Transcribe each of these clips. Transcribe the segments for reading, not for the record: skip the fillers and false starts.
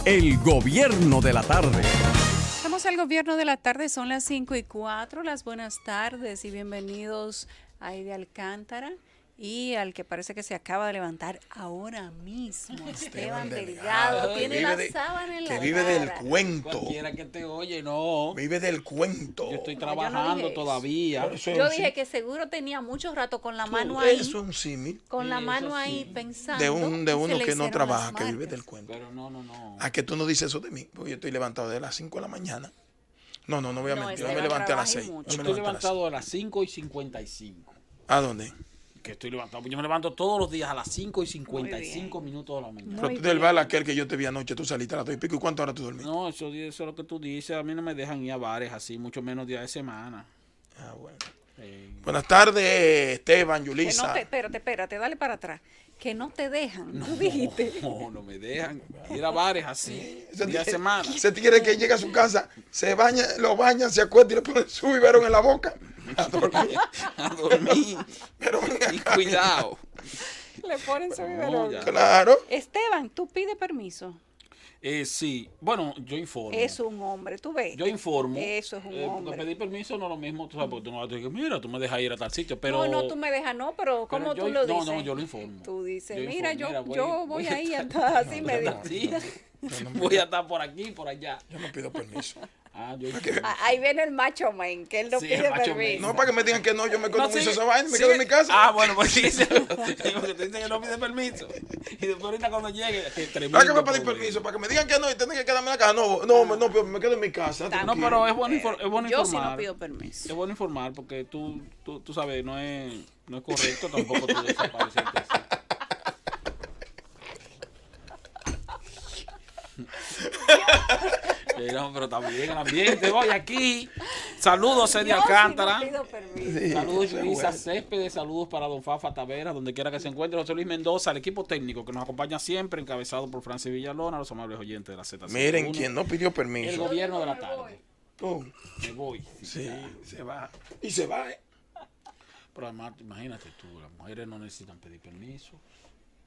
El gobierno de la tarde. Estamos al gobierno de la tarde, son las 5:04. Las buenas tardes y bienvenidos a Aide Alcántara y al que parece que se acaba de levantar ahora mismo, Esteban Delgado. Tiene la sábana en la cara. Que vive del cuento. Cualquiera que te oye, no. Vive del cuento. Yo estoy No, trabajando yo no todavía. Yo dije que seguro tenía mucho rato con la mano ahí. Eso es un símil Con la Sí, mano eso ahí sí. pensando. de uno se le que no hicieron trabaja, las que vive marcas. del cuento. Pero no. ¿A que tú no dices eso de mí? Porque yo estoy levantado de las 5 de la mañana. No voy a No, mentir. Yo Esteban me levanté a las trabaja 6. mucho. Yo estoy levantado a las 5:55. ¿A dónde? Que estoy levantado. Yo me levanto todos los días a las 5:55 minutos de la mañana. Pero tú del bar aquel que yo te vi anoche, tú saliste a las 2 y pico. ¿Y cuántas horas tú dormiste? No, eso es lo que tú dices. A mí no me dejan ir a bares así, mucho menos días de semana. Ah, bueno. Buenas tardes, Esteban, Que no Yulisa. te, espérate, dale para atrás. Que no te dejan, tú dijiste. No me dejan ir a bares así, Ese días de tigre- semana. Ese tigre que llega a su casa, se baña, lo bañan, se acuesta y le ponen su biberón en la boca. A dormir. A dormir. Pero Y cuidado. Le ponen su No, biberón. ya. claro. Esteban, tú pides permiso. Sí, bueno, yo informo. Es un hombre, tú ves. Yo informo. Eso es un Porque hombre. pedir permiso no es lo mismo, tú sabes, porque tú no vas a decir, mira, tú me dejas ir a tal sitio, pero... No, tú me dejas, no, pero ¿cómo pero tú yo- lo no, dices? no, yo lo informo. Tú dices, Yo mira, informo, yo voy ahí hasta así me dijo. Sí, voy a estar por aquí, por allá. Yo no pido permiso. Yo Ahí viene el macho man, que él no Sí, pide el macho man. permiso. No, para que me digan que no, yo me economizo sí, esa vaina y me sí. quedo en mi casa. Bueno, pues sí, porque te dicen que no pide permiso. Y después ahorita cuando llegue, que tremendo ¿Para qué me pedí problema. permiso? Para que me digan que no y tener que quedarme en la casa. No, me quedo en mi casa. No, tranquilo. pero es bueno, es bueno Yo informar. sí no pido permiso. Es bueno informar porque tú sabes, no es correcto tampoco tú desaparecerte así. No, pero también el ambiente, voy aquí. Saludos, Eddie Yo Alcántara. sí no pido permiso. Sí, Saludos, eso es Luisa bueno. Céspedes, saludos para don Fafa Tavera, donde quiera que se encuentre, José Luis Mendoza, el equipo técnico que nos acompaña siempre, encabezado por Francis Villalona, los amables oyentes de la Z. Miren, quien no pidió El permiso. gobierno de la tarde. Oh, Me voy. sí, se va. Y se va, Pero además, imagínate tú, las mujeres no necesitan pedir permiso.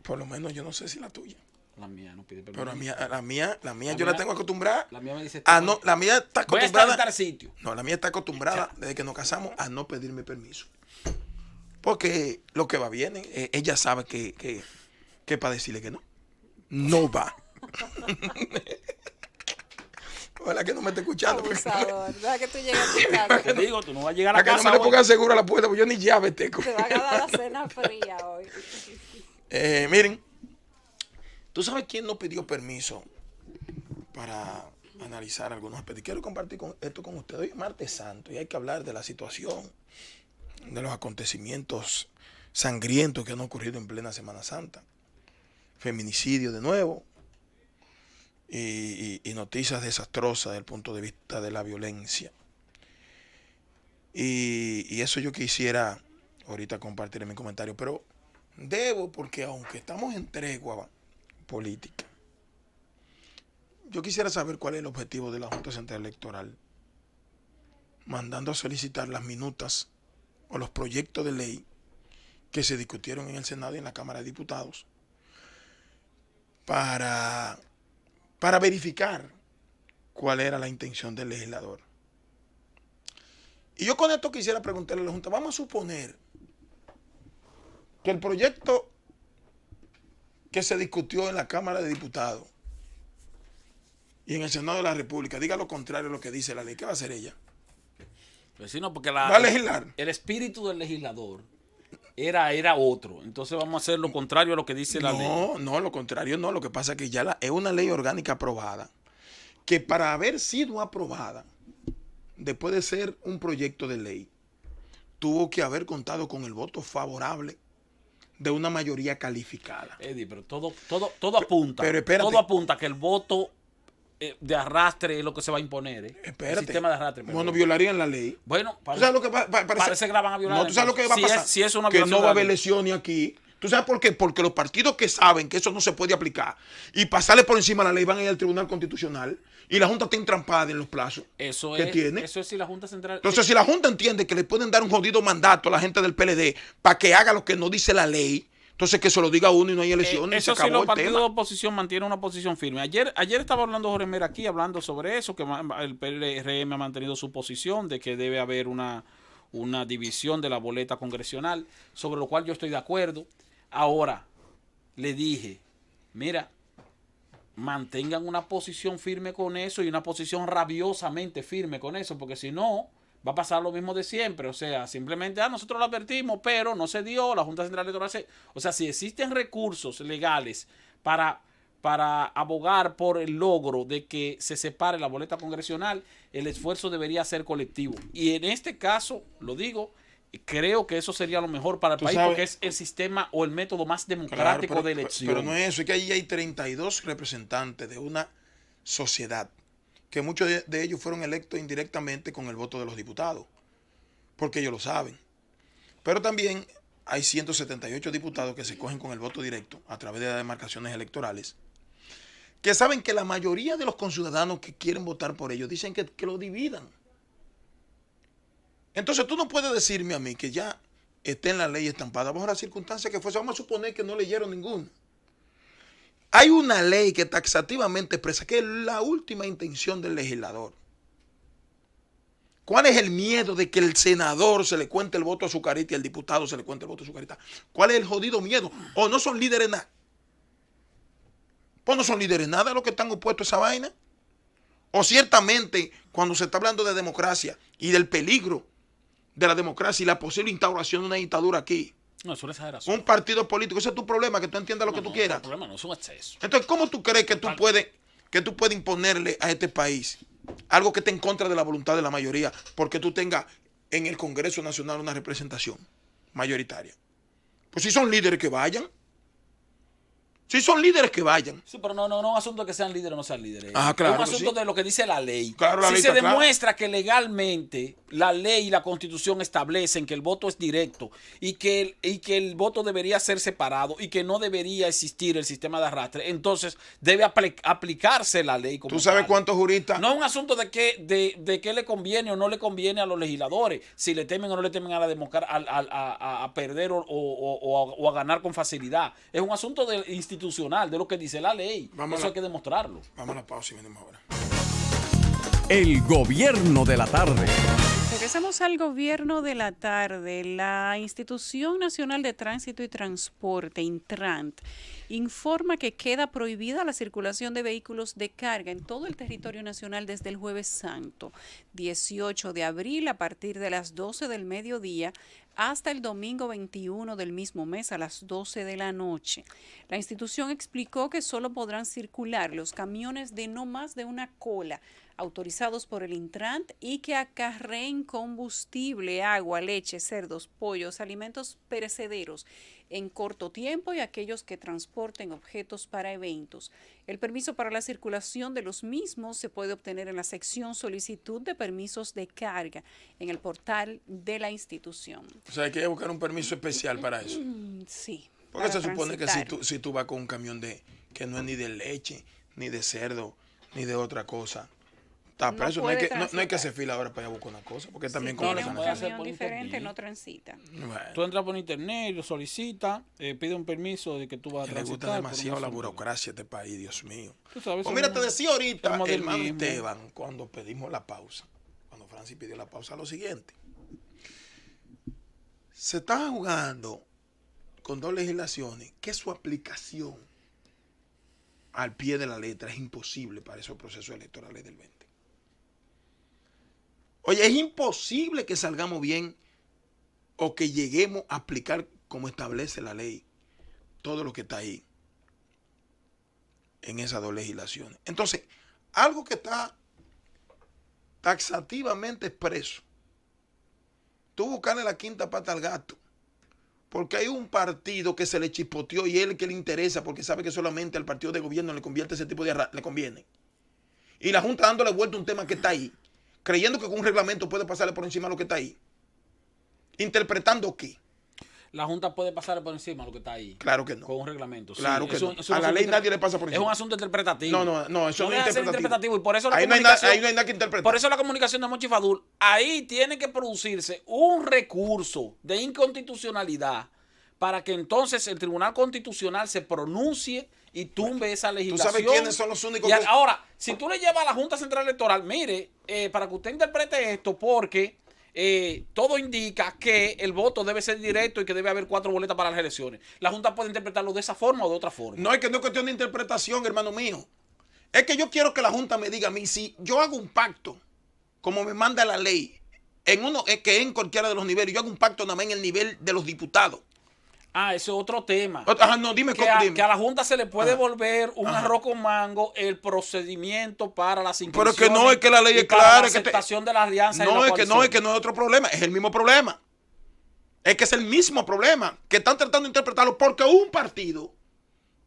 Por lo menos yo no sé si la tuya. La mía no pide permiso. Pero la mía yo mía- la tengo acostumbrada. La mía me dice, No, la mía está voy a estar en acostumbrada. tal sitio. No, la mía está acostumbrada desde que nos casamos a no pedirme permiso. Porque lo que va bien, ella sabe que para decirle que no, no va. Ojalá que no me esté escuchando. Abusador, deja que tú llegues a tu casa. Te digo, tú no vas a llegar a Para que no casa me le hoy. pongan seguro a la puerta, porque yo ni llave tengo. Te van a dar la cena fría hoy. Miren, ¿tú sabes quién no pidió permiso para analizar algunos aspectos? Quiero compartir esto con ustedes. Hoy es martes santo y hay que hablar de la situación, de los acontecimientos sangrientos que han ocurrido en plena Semana Santa. Feminicidio de nuevo y noticias desastrosas desde el punto de vista de la violencia. Y eso yo quisiera ahorita compartir en mi comentario, pero porque aunque estamos en tregua política, yo quisiera saber cuál es el objetivo de la Junta Central Electoral, mandando a solicitar las minutas o los proyectos de ley que se discutieron en el Senado y en la Cámara de Diputados para verificar cuál era la intención del legislador. Y yo con esto quisiera preguntarle a la Junta, vamos a suponer que el proyecto que se discutió en la Cámara de Diputados y en el Senado de la República diga lo contrario a lo que dice la ley, ¿qué va a hacer ella? Pues sí, no, porque ¿Va a legislar? el espíritu del legislador era otro. Entonces vamos a hacer lo contrario a lo que dice la ley. No, lo contrario no. Lo que pasa es que ya es una ley orgánica aprobada, que para haber sido aprobada, después de ser un proyecto de ley, tuvo que haber contado con el voto favorable de una mayoría calificada. Eddie, pero todo apunta. pero espérate. Todo apunta a que el voto de arrastre es lo que se va a imponer. Espérate. El sistema de arrastre. Bueno, violarían la ley. Bueno, ¿Tú sabes lo que parece que la van a violar. No, ¿tú sabes lo que va a pasar? Si es una que violación no de va a la haber ley. lesiones aquí. ¿Tú sabes por qué? Porque los partidos que saben que eso no se puede aplicar y pasarle por encima de la ley van a ir al Tribunal Constitucional y la Junta está entrampada en los plazos Eso que es, tiene. Eso es si la Junta Central... Entonces, si la Junta entiende que le pueden dar un jodido mandato a la gente del PLD para que haga lo que no dice la ley, Entonces que se lo diga uno y no hay elecciones. Eso y se sí, acabó los el partidos tema. de oposición mantienen una posición firme. Ayer estaba hablando Jorge Mera aquí, hablando sobre eso, que el PRM ha mantenido su posición de que debe haber una división de la boleta congresional, sobre lo cual yo estoy de acuerdo. Ahora, le dije, mira, mantengan una posición firme con eso y una posición rabiosamente firme con eso, porque si no, va a pasar lo mismo de siempre. O sea, simplemente, nosotros lo advertimos, pero no se dio, la Junta Central Electoral O sea, si existen recursos legales para abogar por el logro de que se separe la boleta congresional, el esfuerzo debería ser colectivo. Y en este caso, lo digo, creo que eso sería lo mejor para el país, porque es el sistema o el método más democrático de elección. Pero no es eso, es que allí hay 32 representantes de una sociedad, que muchos de ellos fueron electos indirectamente con el voto de los diputados, porque ellos lo saben. Pero también hay 178 diputados que se cogen con el voto directo a través de las demarcaciones electorales, que saben que la mayoría de los conciudadanos que quieren votar por ellos dicen que lo dividan. Entonces tú no puedes decirme a mí que ya esté en la ley estampada bajo las circunstancias que fuese. Vamos a suponer que no leyeron ninguno. Hay una ley que taxativamente expresa que es la última intención del legislador. ¿Cuál es el miedo de que el senador se le cuente el voto a su carita y el diputado se le cuente el voto a su carita? ¿Cuál es el jodido miedo? ¿O no son líderes nada? Pues no son líderes nada los que están opuestos a esa vaina. O ciertamente, cuando se está hablando de democracia y del peligro de la democracia y la posible instauración de una dictadura aquí. No, es una exageración. Un partido político, ese es tu problema, que tú entiendas lo que tú quieras. El problema no es un exceso. Entonces, ¿cómo tú crees que tú puedes imponerle a este país algo que esté en contra de la voluntad de la mayoría porque tú tengas en el Congreso Nacional una representación mayoritaria? Pues si son líderes que vayan. Si son líderes que vayan. Sí, pero no es un asunto de que sean líderes o no sean líderes. Claro. Es un asunto de lo que dice la ley. Claro, la si ley se está demuestra que legalmente la ley y la Constitución establecen que el voto es directo y que el voto debería ser separado y que no debería existir el sistema de arrastre, entonces debe aplicarse la ley como ¿Tú sabes tal. cuántos juristas? No es un asunto de qué le conviene o no le conviene a los legisladores, si le temen o no le temen a la democracia, a perder o a ganar con facilidad. Es un asunto institucional, de lo que dice la ley. Eso hay que demostrarlo. Vamos a la pausa y venimos ahora. El gobierno de la tarde. Regresamos al gobierno de la tarde. La Institución Nacional de Tránsito y Transporte, Intrant, informa que queda prohibida la circulación de vehículos de carga en todo el territorio nacional desde el Jueves Santo, 18 de abril, a partir de las 12 del mediodía, hasta el domingo 21 del mismo mes a las 12 de la noche. La institución explicó que solo podrán circular los camiones de no más de una cola, autorizados por el Intrant y que acarreen combustible, agua, leche, cerdos, pollos, alimentos perecederos en corto tiempo y aquellos que transporten objetos para eventos. El permiso para la circulación de los mismos se puede obtener en la sección Solicitud de Permisos de Carga en el portal de la institución. O sea, hay que buscar un permiso especial para eso. Sí. Porque se supone que si tú vas con un camión que no es ni de leche, ni de cerdo, ni de otra cosa, está preso. No hay que hacer fila ahora para ir a buscar una cosa, porque también si como tiene un la camión diferente, no transita. Bueno, Tú entras por internet, lo solicitas, pide un permiso de que tú vas a que le gusta transitar demasiado por la un asunto. burocracia de este país, Dios mío. Tú sabes, Pues mira, te decía ahorita, el hermano modernismo. Esteban, cuando pedimos la pausa, cuando Francis pidió la pausa, lo siguiente. Se está jugando con dos legislaciones que su aplicación al pie de la letra es imposible para esos procesos electorales del 20. Oye, es imposible que salgamos bien o que lleguemos a aplicar como establece la ley todo lo que está ahí en esas dos legislaciones. Entonces, algo que está taxativamente expreso, tú buscarle la quinta pata al gato, porque hay un partido que se le chispoteó y él que le interesa porque sabe que solamente al partido de gobierno le convierte ese tipo de le conviene. Y la Junta dándole vuelta a un tema que está ahí, creyendo que con un reglamento puede pasarle por encima lo que está ahí. ¿Interpretando qué? La Junta puede pasarle por encima lo que está ahí. Claro que no. Con un reglamento. Claro Sí, que eso- no. eso A es la un ley asunto- nadie le pasa por encima. Es un asunto interpretativo. No, eso no es deja de ser interpretativo. Y por eso la Ahí no hay comunicación, nada que interpretar. Por eso la comunicación de Mochi Fadul, ahí tiene que producirse un recurso de inconstitucionalidad para que entonces el Tribunal Constitucional se pronuncie y tumbe esa legislación. ¿Tú sabes quiénes son los únicos que... Ahora, si tú le llevas a la Junta Central Electoral, mire, para que usted interprete esto, porque todo indica que el voto debe ser directo y que debe haber 4 boletas para las elecciones. La Junta puede interpretarlo de esa forma o de otra forma. No, es que no es cuestión de interpretación, hermano mío. Es que yo quiero que la Junta me diga a mí, si yo hago un pacto, como me manda la ley, en cualquiera de los niveles, yo hago un pacto nada más en el nivel de los diputados. Ah, ese es otro tema. Ajá, no, dime que, dime. Que a la Junta se le puede Ajá. volver un Ajá. arroz con mango el procedimiento para las inscripciones. Pero que no, es que la ley es para clara. la aceptación de la alianza. No, es que no es otro problema, es el mismo problema. Es que es el mismo problema, que están tratando de interpretarlo porque un partido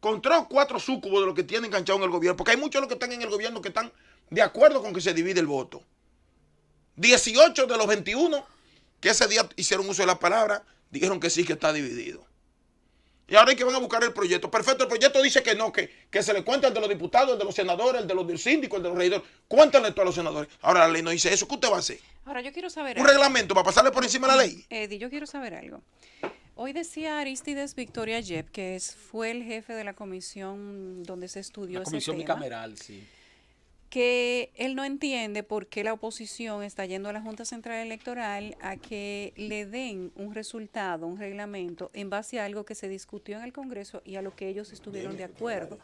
con 3 o 4 súcubos de los que tienen enganchado en el gobierno, porque hay muchos de los que están en el gobierno que están de acuerdo con que se divide el voto. 18 de los 21 que ese día hicieron uso de la palabra, dijeron que sí, que está dividido. Y ahora hay que van a buscar el proyecto. Perfecto, el proyecto dice que no, que se le cuenta el de los diputados, el de los senadores, el de los del síndico, el de los regidores. Cuéntale tú a los senadores. Ahora la ley no dice eso. ¿Qué usted va a hacer? Ahora yo quiero saber ¿Un reglamento para pasarle por encima de la ley? Eddie, yo quiero saber algo. Hoy decía Aristides Victoria Yep, que fue el jefe de la comisión donde se estudió la ese comisión tema, bicameral, sí. que él no entiende por qué la oposición está yendo a la Junta Central Electoral a que le den un resultado, un reglamento, en base a algo que se discutió en el Congreso y a lo que ellos estuvieron de acuerdo.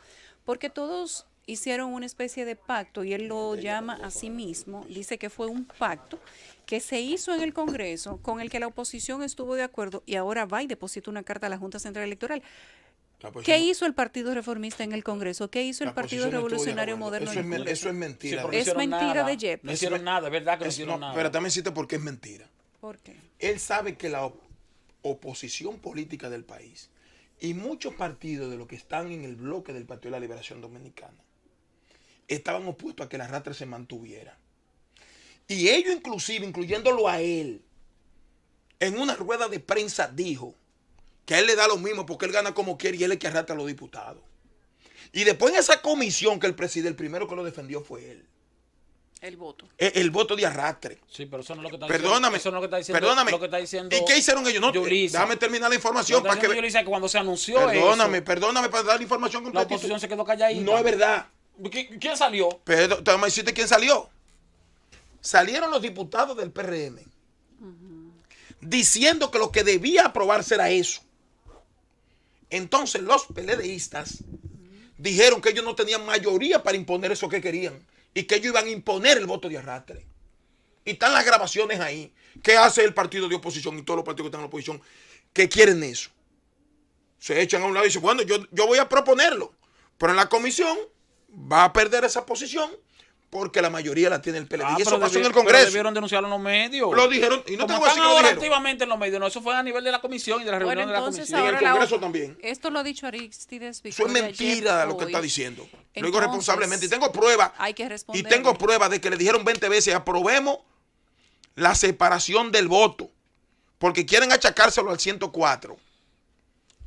Porque todos hicieron una especie de pacto, y él lo llama a sí mismo, dice que fue un pacto que se hizo en el Congreso, con el que la oposición estuvo de acuerdo, y ahora va y deposita una carta a la Junta Central Electoral. ¿Qué hizo el Partido Reformista en el Congreso? ¿Qué hizo el Partido Revolucionario Moderno en el Congreso? Eso es mentira. Sí, es mentira nada. de Yep. No hicieron nada, es verdad que no hicieron nada. Pero también existe porque es mentira. ¿Por qué? Él sabe que la oposición política del país y muchos partidos de los que están en el bloque del Partido de la Liberación Dominicana estaban opuestos a que el arrastre se mantuviera. Y ellos inclusive, incluyéndolo a él, en una rueda de prensa dijo que a él le da lo mismo porque él gana como quiere y él es el que arrastra a los diputados. Y después en esa comisión que él preside, el primero que lo defendió fue él. El voto. El voto de arrastre. Sí, pero eso no es lo que está Perdóname, diciendo. Eso no es lo que está diciendo. perdóname. Lo que está diciendo ¿Y qué hicieron ellos? No, Yulisa. déjame terminar la información para que Yulisa, que cuando se anunció Perdóname eso, para dar la información la completa. oposición se quedó calladita. No es verdad. ¿Quién salió? Pero te vamos a decirte quién salió. Salieron los diputados del PRM diciendo que lo que debía aprobarse era eso. Entonces los PLDistas dijeron que ellos no tenían mayoría para imponer eso que querían y que ellos iban a imponer el voto de arrastre. Y están las grabaciones ahí. ¿Qué hace el partido de oposición y todos los partidos que están en la oposición que quieren eso? Se echan a un lado y dicen, bueno, yo voy a proponerlo, pero en la comisión va a perder esa posición porque la mayoría la tiene el PLD. Y eso pasó en el Congreso. Pero debieron denunciarlo en los medios. Lo dijeron. Y no como te voy a decir están que lo ahora dijeron. activamente en los medios. No, eso fue a nivel de la comisión y de la reunión Bueno, de la entonces comisión. Y en ahora el Congreso también. Esto lo ha dicho Aristides Eso Victoria es mentira Yep lo que hoy. está diciendo. Lo digo Entonces, responsablemente. Y tengo pruebas. hay que responder. Y tengo pruebas de que le dijeron 20 veces, aprobemos la separación del voto. Porque quieren achacárselo al 104.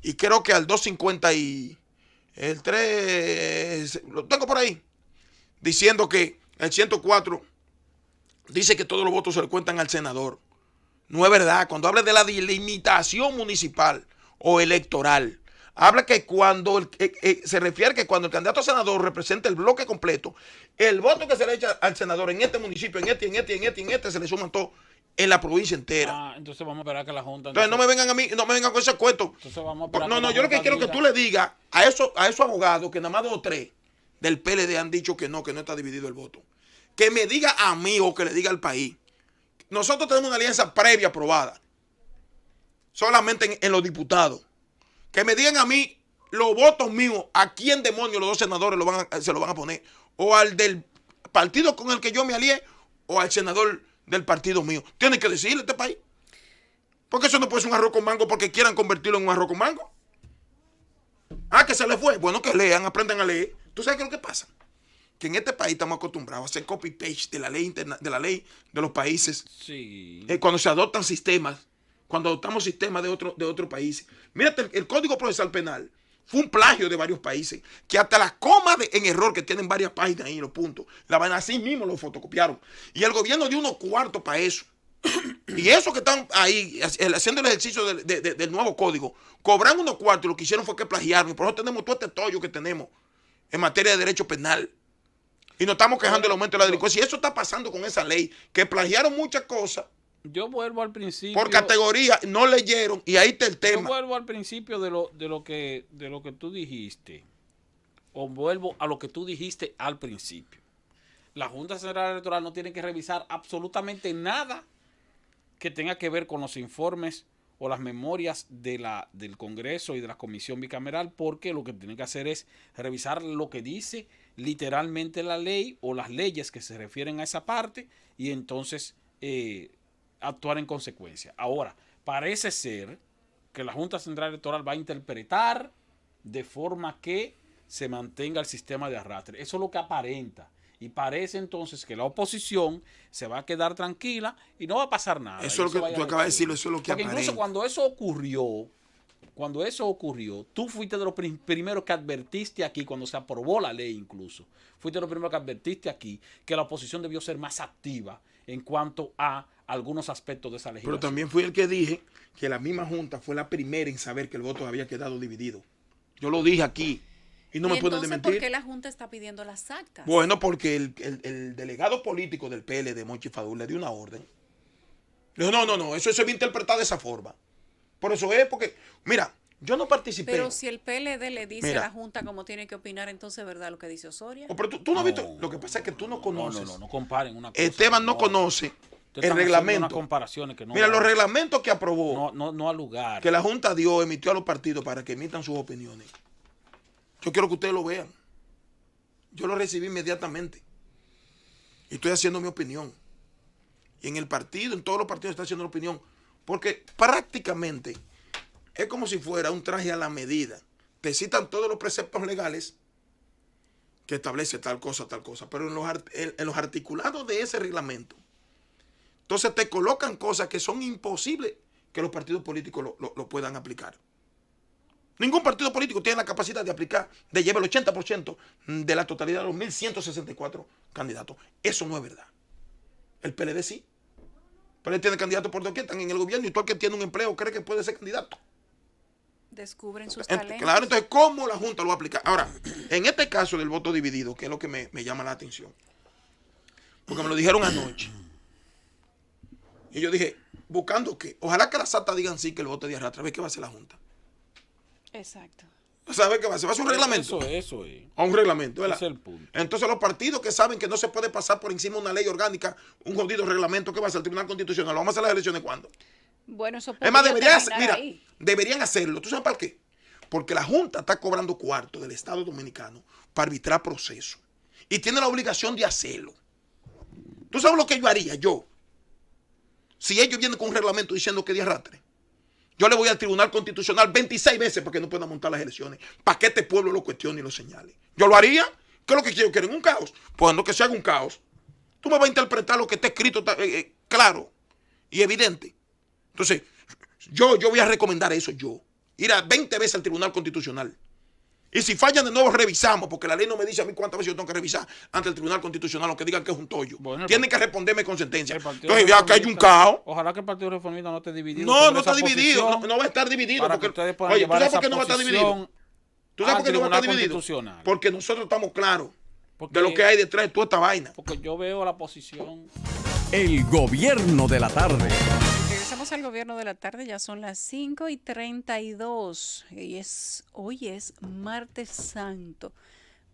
Y creo que al 250 y el 3, lo tengo por ahí, diciendo que el 104 dice que todos los votos se le cuentan al senador. No es verdad. Cuando habla de la delimitación municipal o electoral, habla que cuando se refiere que cuando el candidato a senador representa el bloque completo, el voto que se le echa al senador en este municipio, en este, se le suman todos en la provincia entera. Ah, entonces vamos a esperar que la Junta... Entonces no me vengan a mí, no me vengan con ese cuento. Entonces vamos a esperar No, que no, la yo lo que Junta quiero que diga. tú le digas a esos abogados que nada más 2 o 3 del PLD han dicho que no está dividido el voto. Que me diga a mí o que le diga al país. Nosotros tenemos una alianza previa aprobada. Solamente en los diputados. Que me digan a mí los votos míos, a quién demonios los 2 senadores se lo van a poner. O al del partido con el que yo me alié o al senador del partido mío. Tienen que decirle a este país. Porque eso no puede ser un arroz con mango porque quieran convertirlo en un arroz con mango. Ah, que se le fue. Bueno, que lean, aprendan a leer. ¿Tú sabes qué es lo que pasa? Que en este país estamos acostumbrados a hacer copy-paste de la ley de los países. Sí. Cuando se adoptan sistemas, cuando adoptamos sistemas de otros países. Mírate, el Código Procesal Penal fue un plagio de varios países, que hasta las comas en error que tienen varias páginas ahí, los puntos, la van así mismo, lo fotocopiaron. Y el gobierno dio unos cuartos para eso. Y esos que están ahí haciendo el ejercicio del nuevo código, cobran unos cuartos y lo que hicieron fue que plagiaron. Y por eso tenemos todo este tollo que tenemos en materia de derecho penal. Y nos estamos quejando del aumento de la delincuencia. Y eso está pasando con esa ley, que plagiaron muchas cosas. Yo vuelvo al principio. Por categoría, no leyeron y ahí está el Yo tema. vuelvo al principio de lo que tú dijiste. O vuelvo a lo que tú dijiste al principio. La Junta Central Electoral no tiene que revisar absolutamente nada que tenga que ver con los informes o las memorias del Congreso y de la Comisión Bicameral, porque lo que tiene que hacer es revisar lo que dice literalmente la ley o las leyes que se refieren a esa parte y entonces actuar en consecuencia. Ahora, parece ser que la Junta Central Electoral va a interpretar de forma que se mantenga el sistema de arrastre. Eso es lo que aparenta. Y parece entonces que la oposición se va a quedar tranquila y no va a pasar nada. Eso es lo que tú acabas de decirlo, eso es lo que Porque aparenta. incluso cuando eso ocurrió, tú fuiste de los primeros que advertiste aquí, cuando se aprobó la ley incluso, fuiste de los primeros que advertiste aquí que la oposición debió ser más activa en cuanto a algunos aspectos de esa legislación. Pero también fui el que dije que la misma Junta fue la primera en saber que el voto había quedado dividido. Yo lo dije aquí y no me pueden entonces, desmentir. ¿por qué la Junta está pidiendo las actas? Bueno, porque el delegado político del PLD, Monchi Fadul, le dio una orden. Le dijo, no, eso se va a interpretar de esa forma. Por eso es porque, mira, yo no participé. Pero si el PLD le dice Mira, a la Junta cómo tiene que opinar, entonces, ¿verdad lo que dice Osoria? Pero tú no has visto, lo que pasa es que tú no conoces. No comparen una cosa. Esteban no conoce Ustedes el están haciendo reglamento. unas comparaciones que no. Mira, los reglamentos que aprobó, no al lugar. que la Junta dio, emitió a los partidos para que emitan sus opiniones. Yo quiero que ustedes lo vean. Yo lo recibí inmediatamente. Y estoy haciendo mi opinión. Y en el partido, en todos los partidos está haciendo la opinión. Porque prácticamente es como si fuera un traje a la medida. Te citan todos los preceptos legales que establece tal cosa. Pero en los articulados de ese reglamento, entonces te colocan cosas que son imposibles que los partidos políticos lo puedan aplicar. Ningún partido político tiene la capacidad de aplicar, de llevar el 80% de la totalidad de los 1.164 candidatos. Eso no es verdad. El PLD sí. Pero él tiene candidatos por doquier, están en el gobierno y todo el que tiene un empleo cree que puede ser candidato. Descubren sus talentos. Claro, entonces, ¿cómo la Junta lo va a aplicar? Ahora, en este caso del voto dividido, que es lo que me llama la atención, porque me lo dijeron anoche, y yo dije, buscando qué, ojalá que las actas digan sí que el voto de arrastre, a ver qué va a hacer la Junta. Exacto. ¿Sabe qué va a hacer? ¿Va a hacer un reglamento? Eso es. A un reglamento, ¿verdad? Ese es el punto. Entonces los partidos que saben que no se puede pasar por encima de una ley orgánica, un jodido reglamento, ¿qué va a hacer el Tribunal Constitucional? ¿Lo vamos a hacer las elecciones cuándo? Bueno, eso Es más, podría terminar ahí. deberían hacerlo. ¿Tú sabes para qué? Porque la Junta está cobrando cuarto del Estado Dominicano para arbitrar procesos. Y tiene la obligación de hacerlo. ¿Tú sabes lo que yo haría? Yo. Si ellos vienen con un reglamento diciendo que de arrastre, yo le voy al Tribunal Constitucional 26 veces para que no puedan montar las elecciones. Para que este pueblo lo cuestione y lo señale. Yo lo haría. ¿Qué es lo que quiero? ¿Quieren un caos? Pues no que se haga un caos. Tú me vas a interpretar lo que está escrito claro y evidente. Entonces, yo voy a recomendar eso yo. Ir a 20 veces al Tribunal Constitucional. Y si fallan de nuevo, revisamos, porque la ley no me dice a mí cuántas veces yo tengo que revisar ante el Tribunal Constitucional, aunque digan que es un tollo. Bueno, tienen que responderme con sentencia. Entonces, ya que hay un caos. Ojalá que el Partido Reformista no esté dividido. No está dividido. No va a estar dividido. Para Porque, que ustedes puedan oye, ¿tú llevar sabes por esa qué no va a estar dividido? posición ¿Tú sabes al por qué no va a estar Tribunal dividido? Constitucional. Porque nosotros estamos claros Porque- de lo que hay detrás de toda esta vaina. Porque yo veo la posición. El gobierno de la tarde. Regresamos al gobierno de la tarde, ya son las 5:32 y hoy es Martes Santo.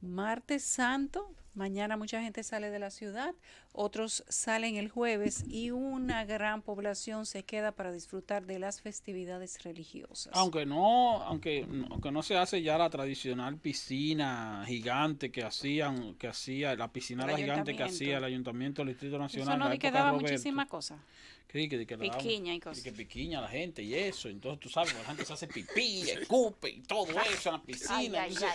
Martes Santo, mañana mucha gente sale de la ciudad, otros salen el jueves y una gran población se queda para disfrutar de las festividades religiosas. Aunque no se hace ya la tradicional piscina gigante que hacía la piscina El gigante que ayuntamiento. hacía el Ayuntamiento del Distrito Nacional. Eso en no la le época de quedaba Roberto. muchísimas cosas. Que le daba- Piquiña y cosas. Que piquiña a la gente y eso. Entonces tú sabes, la gente se hace pipí, escupe y todo eso en la piscina. Entonces,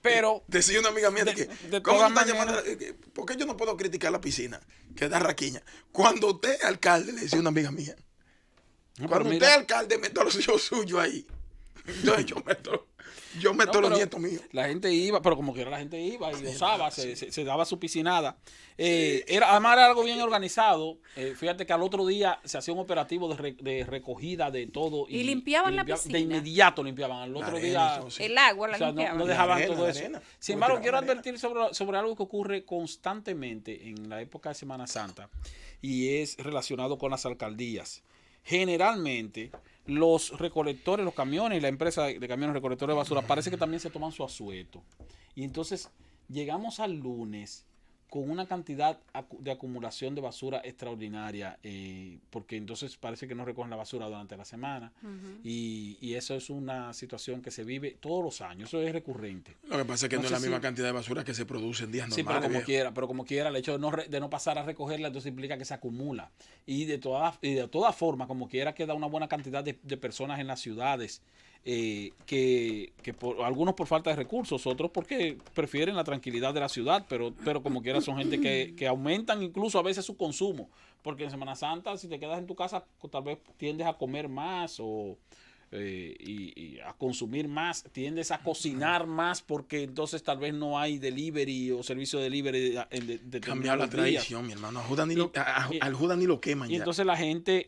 pero Decía una amiga mía de ¿cómo todas tú estás maneras- llamando? ¿Por qué yo no puedo criticar la piscina? Que da raquiña. Cuando usted es alcalde, le decía una amiga mía, No, cuando pero usted mira, es alcalde, meta los hijos suyos ahí. Entonces yo meto. Yo meto los pero nietos míos. La gente iba, pero como quiera la gente iba y gozaba, se daba su piscinada. Además era algo bien organizado. Fíjate que al otro día se hacía un operativo de recogida de todo. Y limpiaban la piscina. De inmediato limpiaban. Al otro día... El agua la O sea, limpiaban. no dejaban La arena, todo la eso. arena. Sin embargo, quiero advertir sobre algo que ocurre constantemente en la época de Semana Santa y es relacionado con las alcaldías. Generalmente, los recolectores, los camiones y la empresa de camiones recolectores de basura parece que también se toman su asueto. Y entonces llegamos al lunes con una cantidad de acumulación de basura extraordinaria, porque entonces parece que no recogen la basura durante la semana. Y eso es una situación que se vive todos los años, eso es recurrente. Lo que pasa es que no es la misma cantidad de basura que se produce en días normales. Sí, pero como quiera, el hecho de no pasar a recogerla, entonces implica que se acumula. Y de todas formas, como quiera, queda una buena cantidad de personas en las ciudades, que algunos por falta de recursos, otros porque prefieren la tranquilidad de la ciudad, pero como quiera son gente que aumentan incluso a veces su consumo, porque en Semana Santa si te quedas en tu casa tal vez tiendes a comer más y a consumir más, tiendes a cocinar más porque entonces tal vez no hay delivery o servicio de delivery de cambiar la tradición, mi hermano. Al Judas ni lo queman y ya. entonces la gente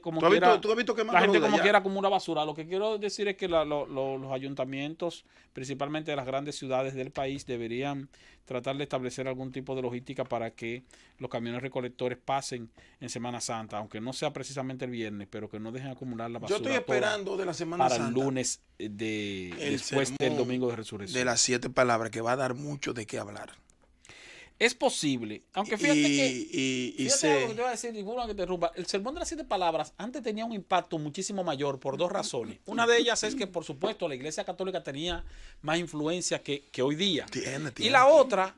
como ¿Tú quiera, has visto la gente como quiera acumula basura. Lo que quiero decir es que los ayuntamientos, principalmente de las grandes ciudades del país, deberían tratar de establecer algún tipo de logística para que los camiones recolectores pasen en Semana Santa, aunque no sea precisamente el viernes, pero que no dejen acumular la basura. Yo estoy esperando de la Semana Santa para el lunes después del domingo de resurrección. De las 7 palabras, que va a dar mucho de qué hablar. Es posible, aunque fíjate algo que te voy a decir, ninguna que te interrumpa. El sermón de las 7 palabras antes tenía un impacto muchísimo mayor por 2 razones. Una de ellas es que, por supuesto, la Iglesia Católica tenía más influencia que hoy día. Y la otra,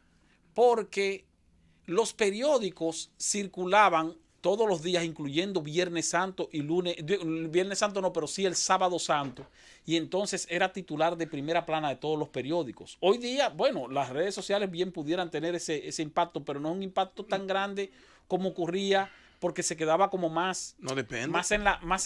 porque los periódicos circulaban todos los días, incluyendo Viernes Santo y lunes, Viernes Santo no, pero sí el Sábado Santo, y entonces era titular de primera plana de todos los periódicos. Hoy día, bueno, las redes sociales bien pudieran tener ese impacto, pero no es un impacto tan grande como ocurría, porque se quedaba como más, no depende, más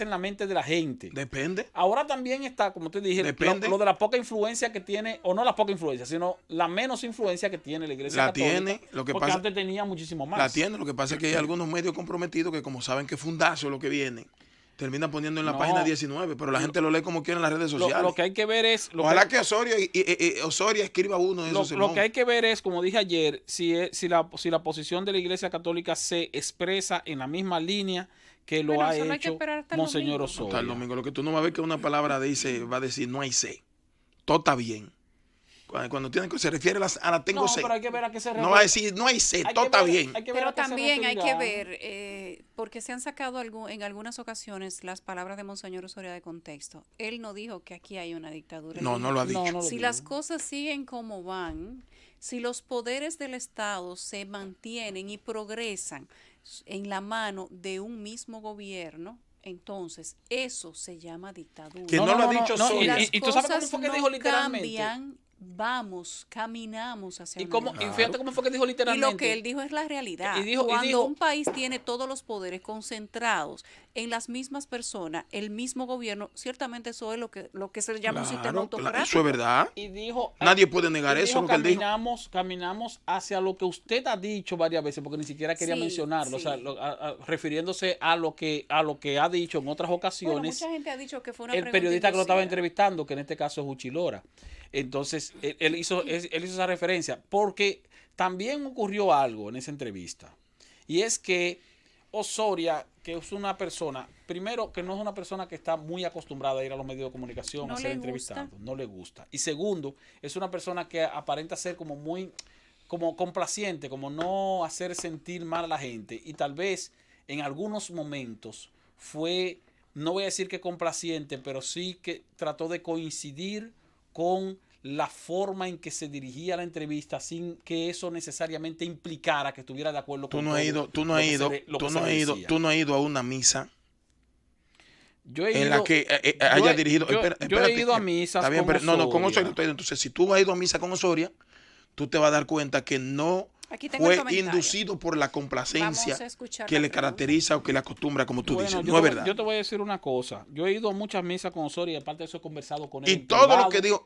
en la mente de la gente. Depende. Ahora también está, como te dije, lo de la poca influencia que tiene, o no la poca influencia, sino la menos influencia que tiene la Iglesia Católica. Tiene, porque antes tenía muchísimo más. La tiene, lo que pasa es que hay algunos medios comprometidos que, como saben que fundazo lo que viene, termina poniendo en la página 19, pero la gente lo lee como quiera en las redes sociales. Lo que hay que ver es... Ojalá que Osoria escriba uno de esos sermones. Lo que hay que ver es, como dije ayer, si la posición de la Iglesia Católica se expresa en la misma línea que lo ha hecho Monseñor Osoria. Hasta el domingo. Lo que tú no vas a ver que una palabra va a decir no hay C. Todo está bien. Cuando se refiere a la tengo C. Pero hay que ver a qué se refiere. No va a decir no hay C, todo está bien. Pero también hay que ver, porque se han sacado en algunas ocasiones las palabras de Monseñor Osoria de contexto. Él no dijo que aquí hay una dictadura. No lo ha dicho. Si las cosas siguen como van, si los poderes del Estado se mantienen y progresan en la mano de un mismo gobierno, entonces eso se llama dictadura. Que no lo ha dicho Osoria. ¿Y tú sabes cómo fue que dijo literalmente? Caminamos hacia y fíjate cómo fue que dijo literalmente. Y lo que él dijo es la realidad. Cuando un país tiene todos los poderes concentrados en las mismas personas, el mismo gobierno, ciertamente eso es lo que se llama un sistema autocrático. Eso es verdad. Y dijo, nadie puede negar eso. Caminamos hacia lo que usted ha dicho varias veces, porque ni siquiera quería mencionarlo, sí. O sea, refiriéndose a lo que ha dicho en otras ocasiones. Bueno, mucha gente ha dicho que fue una el periodista que lo estaba entrevistando, que en este caso es Uchilora. Entonces, él hizo esa referencia, porque también ocurrió algo en esa entrevista. Y es que Osoria, que es una persona, primero, que no es una persona que está muy acostumbrada a ir a los medios de comunicación a ser entrevistado. No le gusta. Y segundo, es una persona que aparenta ser como muy complaciente, como no hacer sentir mal a la gente. Y tal vez en algunos momentos fue, no voy a decir que complaciente, pero sí que trató de coincidir con la forma en que se dirigía la entrevista sin que eso necesariamente implicara que estuviera de acuerdo con Tú no has ido a una misa en la que haya dirigido. Yo he ido a misas. Está bien, pero con Osoria no estoy. Entonces, si tú has ido a misa con Osoria, tú te vas a dar cuenta que no Aquí tengo el fue comentario. inducido por la complacencia Vamos a escuchar que la le pregunta. caracteriza o que le acostumbra, como tú dices. Bueno, No es verdad. Yo te voy a decir una cosa. Yo he ido a muchas misas con Osoria y aparte de eso he conversado con él. Y en todo privado. lo que dijo,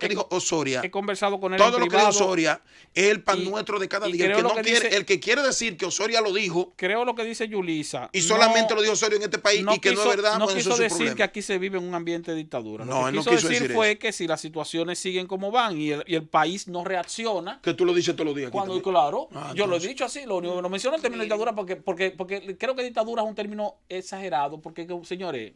dijo Osoria, He conversado con él todo en lo que privado. dijo Osoria es el pan y- nuestro de cada y día. El creo que, lo no que quiere, dice- el que quiere decir que Osoria lo dijo Creo lo que dice Yulisa. y solamente lo dijo Osoria en este país y que no es verdad, no bueno, eso quiso es su decir problema. que aquí se vive en un ambiente de dictadura. No, Lo él que no quiso quiso decir decir fue eso. que si las situaciones siguen como van y el país no reacciona, Que tú lo dices todos los días. aquí cuando, también. claro, Ah, yo lo he entonces. dicho así, lo único que no menciono el término dictadura porque creo que dictadura es un término exagerado, porque señores,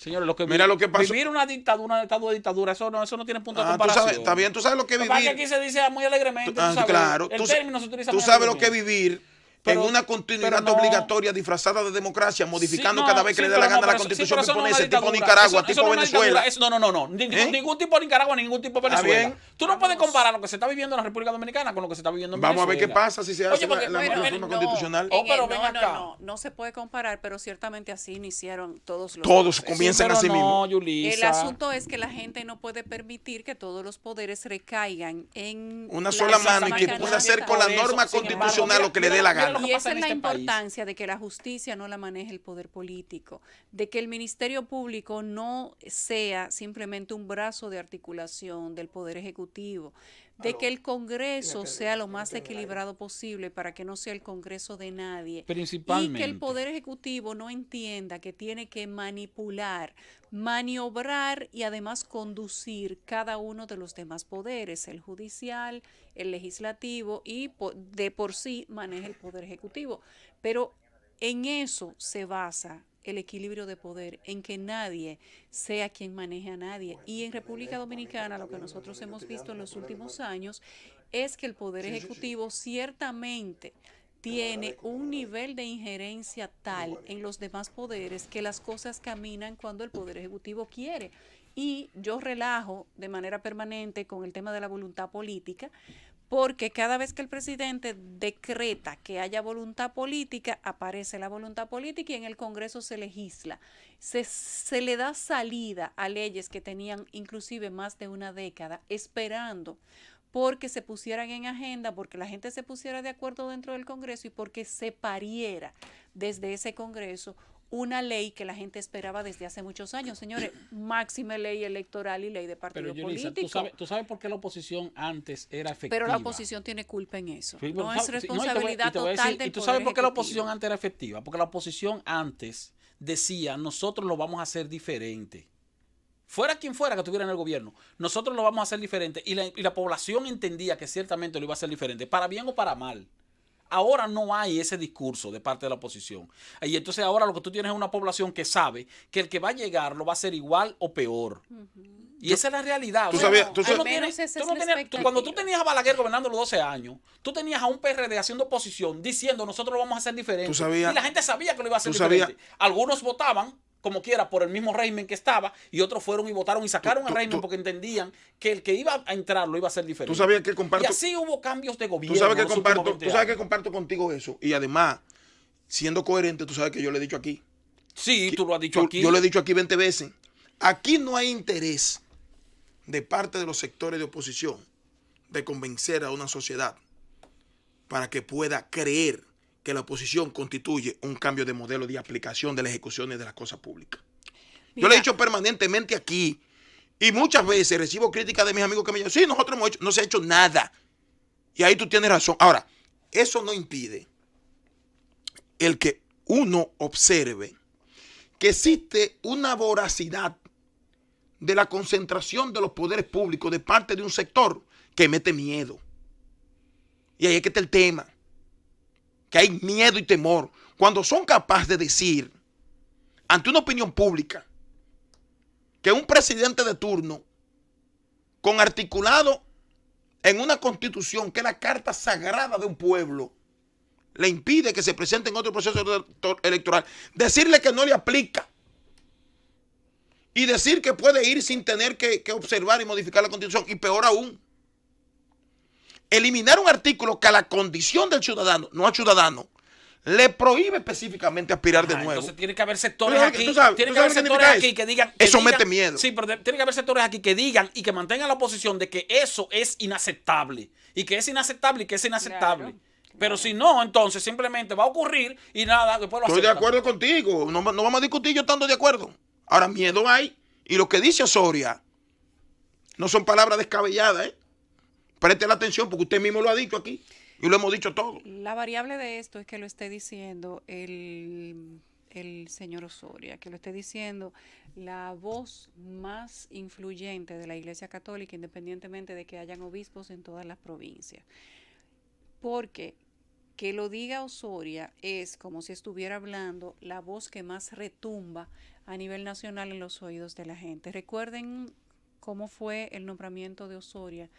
lo que Mira lo que pasó. vivir una dictadura, un estado de dictadura, eso no tiene punto de Tú comparación. sabes, está bien, tú sabes lo que es Lo que pasa es que vivir. aquí se dice muy alegremente, tú sabes, Claro, el término se utiliza tú muy sabes lo que es alegremente. vivir Pero- en una continuidad pero no- obligatoria disfrazada de democracia, modificando Sí, cada vez que le dé la pero gana no, la pero constitución sí, pero que eso no pone es ese una tipo dictadura. Nicaragua, Eso tipo no es una Venezuela. dictadura. No. Ningún tipo Nicaragua, ningún tipo Venezuela. bien. Tú no puedes comparar lo que se está viviendo en la República Dominicana con lo que se está viviendo en Vamos a Venezuela. ver qué pasa si se hace Oye, porque, la bueno, reforma constitucional. Oh, pero ven acá. No se puede comparar, pero ciertamente así iniciaron todos los Todos poderes. comienzan pero así no, mismo. Yulisa. El asunto es que la gente no puede permitir que todos los poderes recaigan en Una la sola misma mano y que canasta. pueda hacer con la Por eso, norma sin embargo, constitucional lo que le dé la mira gana. lo que Y pasa esa es en la este país. importancia de que la justicia no la maneje el poder político, de que el Ministerio Público no sea simplemente un brazo de articulación del Poder Ejecutivo, de que el Congreso sea lo más equilibrado posible para que no sea el Congreso de nadie. Y que Principalmente. el Poder Ejecutivo no entienda que tiene que manipular, maniobrar y además conducir cada uno de los demás poderes, el judicial, el legislativo y de por sí maneja el Poder Ejecutivo. Pero en eso se basa el equilibrio de poder, en que nadie sea quien maneje a nadie. Y en República Dominicana lo que nosotros hemos visto en los últimos años es que el Poder Ejecutivo ciertamente tiene un nivel de injerencia tal en los demás poderes que las cosas caminan cuando el Poder Ejecutivo quiere. Y yo relajo de manera permanente con el tema de la voluntad política, porque cada vez que el presidente decreta que haya voluntad política, aparece la voluntad política y en el Congreso se legisla. Se le da salida a leyes que tenían inclusive más de una década esperando porque se pusieran en agenda, porque la gente se pusiera de acuerdo dentro del Congreso y porque se pariera desde ese Congreso una ley que la gente esperaba desde hace muchos años. Señores, máxima ley electoral y ley de partido Pero Yulisa, político. ¿tú sabes por qué la oposición antes era efectiva? Pero la oposición tiene culpa en eso. Sí, No pero es sí, no, responsabilidad y te voy a total decir, del ¿y tú Poder sabes por qué la Ejecutivo? oposición antes era efectiva? Porque la oposición antes decía, nosotros lo vamos a hacer diferente. Fuera quien fuera que estuviera en el gobierno, nosotros lo vamos a hacer diferente. Y la población entendía que ciertamente lo iba a hacer diferente, para bien o para mal. Ahora no hay ese discurso de parte de la oposición. Y entonces ahora lo que tú tienes es una población que sabe que el que va a llegar lo va a hacer igual o peor. Y esa es la realidad. Tú O sea, sabías- tú no sabías- tienes- Al menos esa tú no es la tenías- tú- cuando tú expectativa. tenías a Balaguer gobernando los 12 años, tú tenías a un PRD haciendo oposición diciendo nosotros lo vamos a hacer diferente. Tú sabías- y la gente sabía que lo iba a hacer tú sabías- diferente. Algunos votaban como quiera por el mismo régimen que estaba y otros fueron y votaron y sacaron al régimen porque entendían que el que iba a entrar lo iba a hacer diferente. Tú sabías que comparto. Y así hubo cambios de gobierno. Tú sabes que en los últimos comparto, 20 tú sabes que años. comparto contigo eso. Y además, siendo coherente, tú sabes que yo le he dicho aquí. Sí, tú lo has dicho aquí. Yo lo he dicho aquí 20 veces. Aquí no hay interés de parte de los sectores de oposición de convencer a una sociedad para que pueda creer que la oposición constituye un cambio de modelo de aplicación de las ejecuciones de las cosas públicas. Yo le he dicho permanentemente aquí y muchas veces recibo críticas de mis amigos que me dicen, sí, nosotros hemos hecho, no se ha hecho nada. Y ahí tú tienes razón. Ahora, eso no impide el que uno observe que existe una voracidad de la concentración de los poderes públicos de parte de un sector que mete miedo. Y ahí es que está el tema. Que hay miedo y temor. Cuando son capaces de decir ante una opinión pública que un presidente de turno con articulado en una constitución que es la carta sagrada de un pueblo le impide que se presente en otro proceso electoral, decirle que no le aplica y decir que puede ir sin tener que observar y modificar la constitución, y peor aún, eliminar un artículo que a la condición del ciudadano, no al ciudadano, le prohíbe específicamente aspirar de nuevo. Entonces tiene que haber sectores Tú aquí, sabes tiene qué que haber significa sectores eso. aquí que digan... Eso mete miedo. Sí, pero tiene que haber sectores aquí que digan y que mantengan la posición de que eso es inaceptable. Y que es inaceptable y que es inaceptable. Claro. Pero si no, entonces simplemente va a ocurrir y nada, después lo Estoy de aceptan. acuerdo contigo. No vamos a discutir yo estando de acuerdo. Ahora, miedo hay. Y lo que dice Osoria no son palabras descabelladas, ¿eh? Preste la atención porque usted mismo lo ha dicho aquí. Y lo hemos dicho todo. La variable de esto es que lo esté diciendo el señor Osoria, que lo esté diciendo la voz más influyente de la Iglesia Católica, independientemente de que hayan obispos en todas las provincias. Porque que lo diga Osoria es como si estuviera hablando la voz que más retumba a nivel nacional en los oídos de la gente. Recuerden cómo fue el nombramiento de Osoria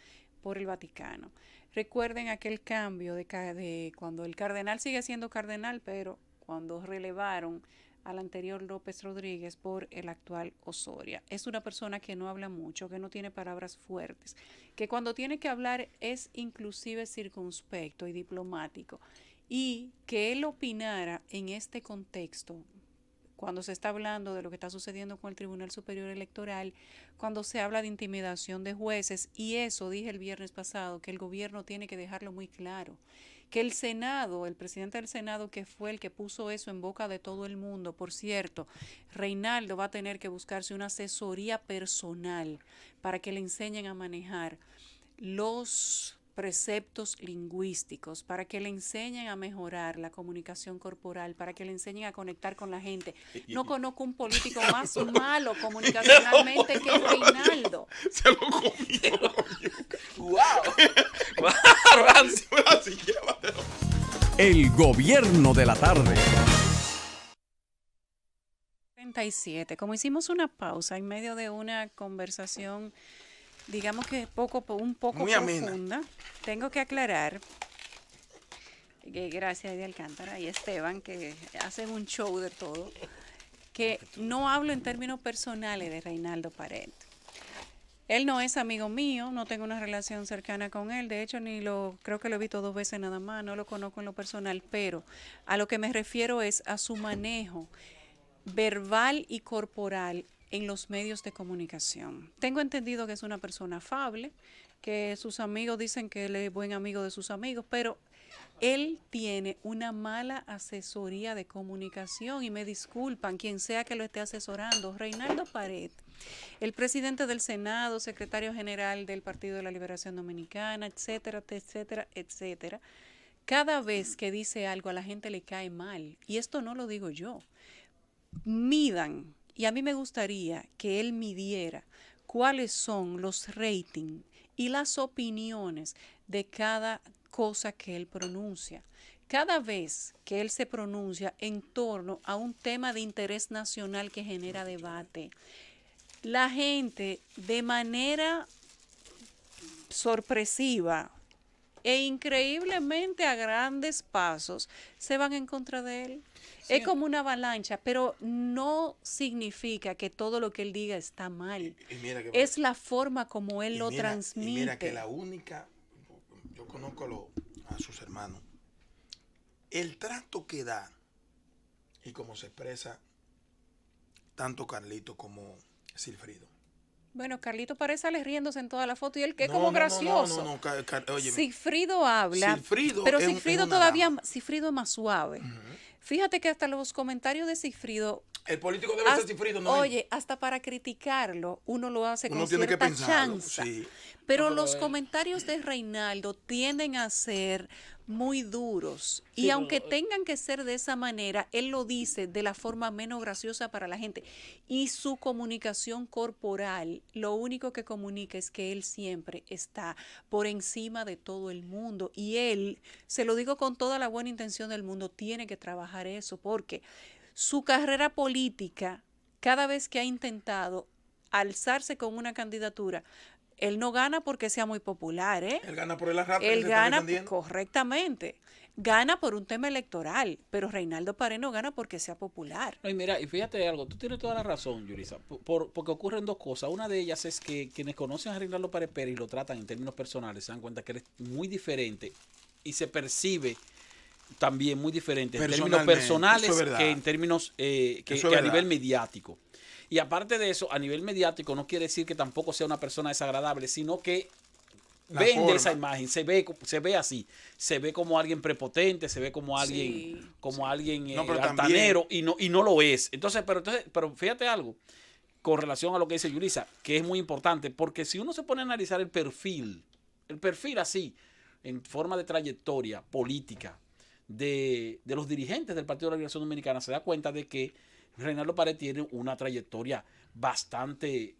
por el Vaticano. Recuerden aquel cambio de cuando el cardenal sigue siendo cardenal, pero cuando relevaron al anterior López Rodríguez por el actual Osoria. Es una persona que no habla mucho, que no tiene palabras fuertes, que cuando tiene que hablar es inclusive circunspecto y diplomático, y que él opinara en este contexto, cuando se está hablando de lo que está sucediendo con el Tribunal Superior Electoral, cuando se habla de intimidación de jueces, y eso dije el viernes pasado, que el gobierno tiene que dejarlo muy claro, que el Senado, el presidente del Senado, que fue el que puso eso en boca de todo el mundo, por cierto, Reinaldo va a tener que buscarse una asesoría personal para que le enseñen a manejar los preceptos lingüísticos, para que le enseñen a mejorar la comunicación corporal, para que le enseñen a conectar con la gente. No conozco un político más malo comunicacionalmente que Reinaldo. Se lo comió. ¡Wow! Francis. Así, llévatelo. El gobierno de la tarde. 37. Como hicimos una pausa en medio de una conversación, digamos que un poco Muy amena. profunda, tengo que aclarar que gracias a Eddie Alcántara y Esteban, que hacen un show de todo, que no hablo en términos personales de Reinaldo Pared. Él no es amigo mío, no tengo una relación cercana con él, de hecho creo que lo he visto 2 veces nada más, no lo conozco en lo personal, pero a lo que me refiero es a su manejo verbal y corporal en los medios de comunicación. Tengo entendido que es una persona afable, que sus amigos dicen que él es buen amigo de sus amigos, pero él tiene una mala asesoría de comunicación y me disculpan quien sea que lo esté asesorando. Reinaldo Pared, el presidente del Senado, secretario general del Partido de la Liberación Dominicana, etcétera, etcétera, etcétera. Cada vez que dice algo a la gente le cae mal, y esto no lo digo yo. Midan, y a mí me gustaría que él midiera cuáles son los ratings y las opiniones de cada cosa que él pronuncia. Cada vez que él se pronuncia en torno a un tema de interés nacional que genera debate, la gente de manera sorpresiva e increíblemente a grandes pasos se van en contra de él. Sí. Es como una avalancha, pero no significa que todo lo que él diga está mal. Es la forma como él lo transmite. Y mira que la única, yo conozco a sus hermanos, el trato que da y cómo se expresa tanto Carlito como Silfrido. Bueno, Carlito parece sale riéndose en toda la foto y él que es como gracioso. Óyeme. Silfrido habla, pero Silfrido Silfrido es más suave. Fíjate que hasta los comentarios de Silfrido... El político debe ser Silfrido, ¿no? Oye, hasta para criticarlo uno lo hace con cierta chanza. Sí. Pero los comentarios de Reinaldo tienden a ser muy duros. Sí, y aunque tengan que ser de esa manera, él lo dice de la forma menos graciosa para la gente. Y su comunicación corporal, lo único que comunica es que él siempre está por encima de todo el mundo. Y él, se lo digo con toda la buena intención del mundo, tiene que trabajar eso, porque su carrera política, cada vez que ha intentado alzarse con una candidatura, él no gana porque sea muy popular, ¿eh? Él gana por el arrastre. Él gana correctamente. Gana por un tema electoral, pero Reinaldo Pared no gana porque sea popular. No, y mira, y fíjate algo, tú tienes toda la razón, Yurisa, porque ocurren 2 cosas. Una de ellas es que quienes conocen a Reinaldo Pared Pérez y lo tratan en términos personales se dan cuenta que él es muy diferente y se percibe también muy diferentes en términos Personalmente, personales eso es verdad. que en términos Eso es que a verdad. nivel mediático. Y aparte de eso, a nivel mediático no quiere decir que tampoco sea una persona desagradable, sino que La vende forma. esa imagen, se ve así, se ve como alguien prepotente, se ve como alguien, Sí, como alguien No, pero altanero y no lo es. Entonces, pero fíjate algo con relación a lo que dice Yulisa, que es muy importante, porque si uno se pone a analizar el perfil así, en forma de trayectoria política de los dirigentes del Partido de la Liberación Dominicana, se da cuenta de que Reinaldo Pared tiene una trayectoria bastante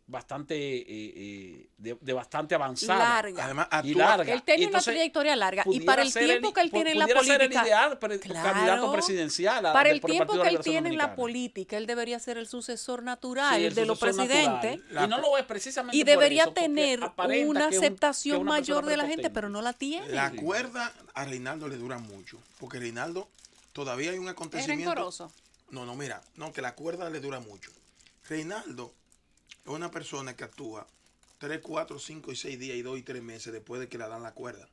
bastante avanzada larga. Además, y actúa, larga. Él tiene Entonces, una trayectoria larga y pudiera para el ser tiempo que él tiene en la pudiera ser el política, ideal claro, candidato presidencial para el por el tiempo Partido que de la él Liberación tiene en la Dominicana. política, él debería ser el sucesor Sí, natural el de los sucesor presidentes natural. Y no lo es precisamente y por debería eso, porque tener aparenta una que es aceptación que es una persona mayor de la gente, prepotente. pero no la tiene. la cuerda a Reinaldo le dura mucho, porque Reinaldo todavía hay un Es acontecimiento. rencoroso. No, mira, no, que la cuerda le dura mucho. Reinaldo es una persona que actúa 3, 4, 5 y 6 días y 2 y 3 meses después de que le dan la cuerda.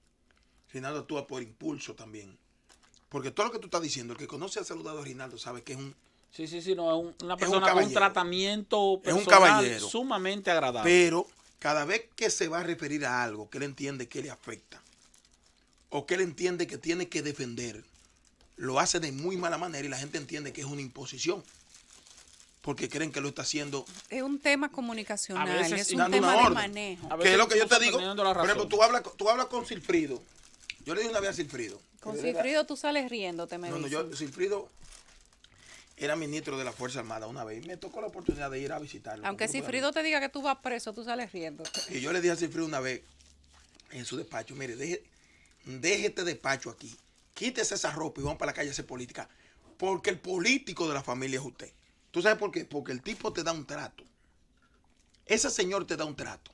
Reinaldo actúa por impulso también. Porque todo lo que tú estás diciendo, el que conoce al saludado a Reinaldo sabe que es un... Sí, no, es una un persona con un caballero. tratamiento Es un personal caballero. sumamente agradable. Pero cada vez que se va a referir a algo que él entiende que le afecta, o que él entiende que tiene que defender, lo hace de muy mala manera y la gente entiende que es una imposición. Porque creen que lo está haciendo. Es un tema comunicacional, A veces es un dando tema una de orden. manejo. A Que veces es lo que yo te incluso digo. teniendo la Por ejemplo, razón. tú hablas con Silfrido. Yo le dije una vez a Silfrido. Con que era- Cifrido tú sales riéndote, me No, dicen. Silfrido era ministro de la Fuerza Armada una vez. Y me tocó la oportunidad de ir a visitarlo. Aunque con un grupo de Cifrido te diga que tú vas preso, tú sales riéndote. Y yo le dije a Silfrido una vez en su despacho, mire, deje este despacho aquí, quítese esa ropa y vamos para la calle a hacer política, porque el político de la familia es usted. ¿Tú sabes por qué? Porque el tipo te da un trato. Ese señor te da un trato.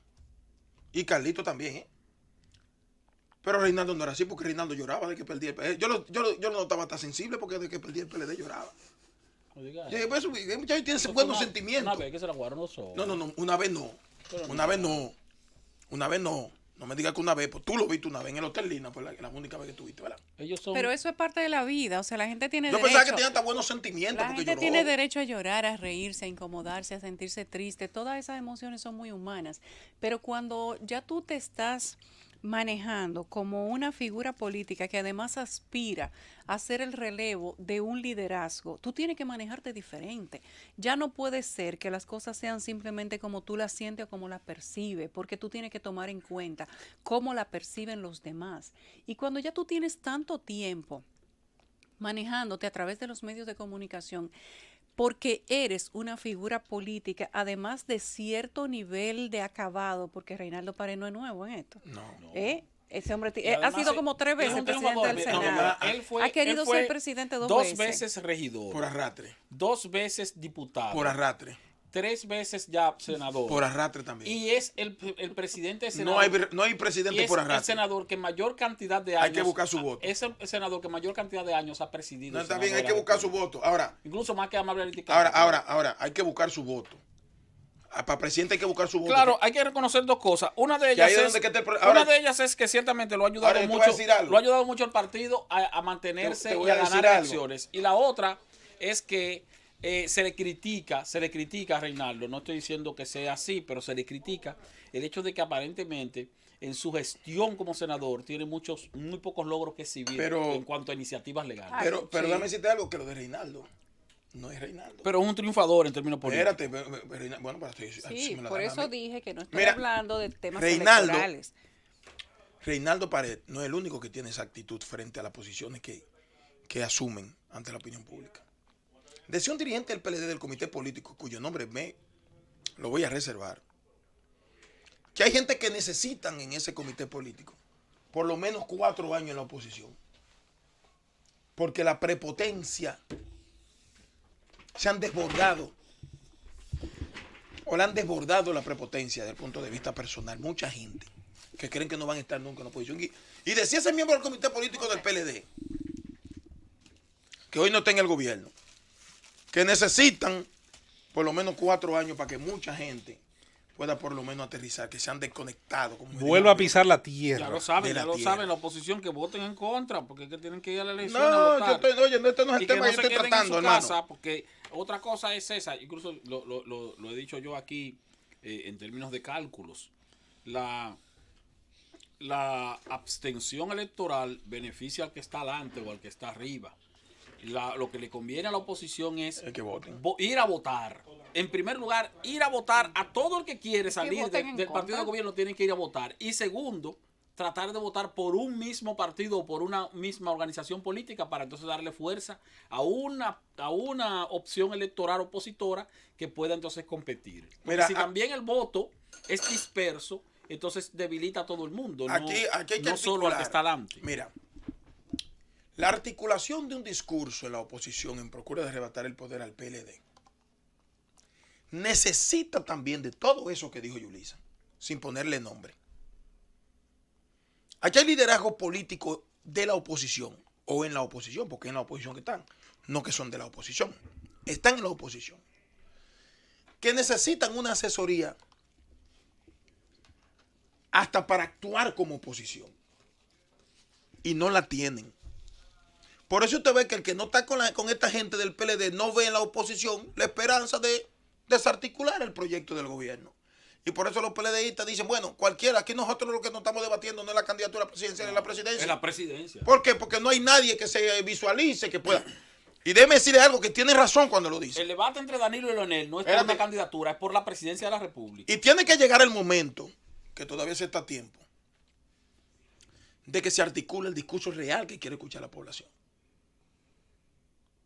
Y Carlito también, ¿eh? Pero Reinaldo no era así, porque Reinaldo lloraba de que perdía el PLD. Yo no estaba tan sensible porque de que perdía el PLD lloraba. No diga Yo eso. dije, pues, el muchacho tiene Eso fue buenos una sentimientos. vez que se la jugaron los ojos. No, una vez no. Pero Una vez no. Una vez no. No me digas que una vez, pues tú lo viste una vez en el Hotel Lina, pues la única vez que tuviste, ¿verdad? Ellos son Pero eso es parte de la vida, o sea, la gente tiene Yo derecho. pensaba que tenía hasta buenos sentimientos La porque gente lloró. tiene derecho a llorar, a reírse, a incomodarse, a sentirse triste. Todas esas emociones son muy humanas. Pero cuando ya tú te estás manejando como una figura política que además aspira a ser el relevo de un liderazgo, tú tienes que manejarte diferente. Ya no puede ser que las cosas sean simplemente como tú las sientes o como las percibes, porque tú tienes que tomar en cuenta cómo la perciben los demás. Y cuando ya tú tienes tanto tiempo manejándote a través de los medios de comunicación, porque eres una figura política, además de cierto nivel de acabado, porque Reinaldo Pared no es nuevo en esto. No. Ese hombre Y ha además, sido como 3 es veces un presidente triunfador. del No, Senado. mira, Ha querido él fue ser presidente dos veces veces. regidor, Por arrastre. 2 veces diputado, Por arrastre. 3 veces ya senador. Por arrastre también. Y es el presidente de Senado. No hay y presidente es por el arrastre. senador que mayor cantidad de años. Hay que buscar su voto. Es el senador que mayor cantidad de años ha presidido. No, el está Senado bien, hay de que la buscar su República. voto. Ahora, Incluso más que Amable Criticado. hay que buscar su voto. Para presidente hay que buscar su voto. Claro, hay que reconocer 2 cosas. Una de ahí ellas es es, donde que ahora- una de ellas es que ciertamente lo ha ayudado Ahora, te voy a mucho. decir algo. Lo ha ayudado mucho al partido a mantenerse Te voy y a a decir ganar algo. elecciones. Y la otra es que se le critica a Reinaldo. No estoy diciendo que sea así, pero se le critica el hecho de que aparentemente en su gestión como senador tiene muy pocos logros que exhibir Pero- en cuanto a iniciativas legales. Pero Sí. déjame decirte algo, que lo de Reinaldo no es Reinaldo. Pero es un triunfador en términos políticos. Espérate, bueno, para Sí, por eso dije que no estoy Mira, hablando de temas Reinaldo- electorales. Reinaldo Pared no es el único que tiene esa actitud frente a las posiciones que asumen ante la opinión pública. Decía un dirigente del PLD del comité político, cuyo nombre me lo voy a reservar, que hay gente que necesitan en ese comité político por lo menos 4 años en la oposición. Porque la prepotencia se han desbordado, o le han desbordado la prepotencia desde el punto de vista personal. Mucha gente que creen que no van a estar nunca en la oposición. Y decía ese miembro del comité político del PLD, que hoy no está en el gobierno, que necesitan por lo menos 4 años para que mucha gente pueda por lo menos aterrizar, que se han desconectado. Como Vuelva a pisar la tierra. Ya lo saben, de la ya lo tierra. saben la oposición, que voten en contra, porque es que tienen que ir a la elección a No, votar. oye, no, este no es Y el que tema no que yo se estoy queden en tratando, su hermano. casa, porque otra cosa es esa, incluso lo he dicho yo aquí en términos de cálculos. La abstención electoral beneficia al que está adelante o al que está arriba. Lo que le conviene a la oposición es Es que voten. ir a votar. En primer lugar, ir a votar a todo el que quiere salir voten en del partido contra. de gobierno, tienen que ir a votar. Y segundo, tratar de votar por un mismo partido o por una misma organización política para entonces darle fuerza a una opción electoral opositora que pueda entonces competir. Porque Mira, si también el voto es disperso, entonces debilita a todo el mundo, Aquí hay que no solo al articular. que está adelante. Mira, la articulación de un discurso en la oposición en procura de arrebatar el poder al PLD necesita también de todo eso que dijo Yulisa, sin ponerle nombre. Aquí hay liderazgo político de la oposición, o en la oposición, porque en la oposición que están, no que son de la oposición, están en la oposición, que necesitan una asesoría hasta para actuar como oposición, y no la tienen. Por eso usted ve que el que no está con esta gente del PLD no ve en la oposición la esperanza de desarticular el proyecto del gobierno. Y por eso los PLDistas dicen, bueno, cualquiera, aquí nosotros lo que nos estamos debatiendo no es la candidatura presidencial, es la presidencia. Es la presidencia. ¿Por qué? Porque no hay nadie que se visualice, que pueda. Y déjeme decirle algo, que tiene razón cuando lo dice. El debate entre Danilo y Leonel no es por Espérate. una candidatura, es por la presidencia de la República. Y tiene que llegar el momento, que todavía se está a tiempo, de que se articule el discurso real que quiere escuchar la población.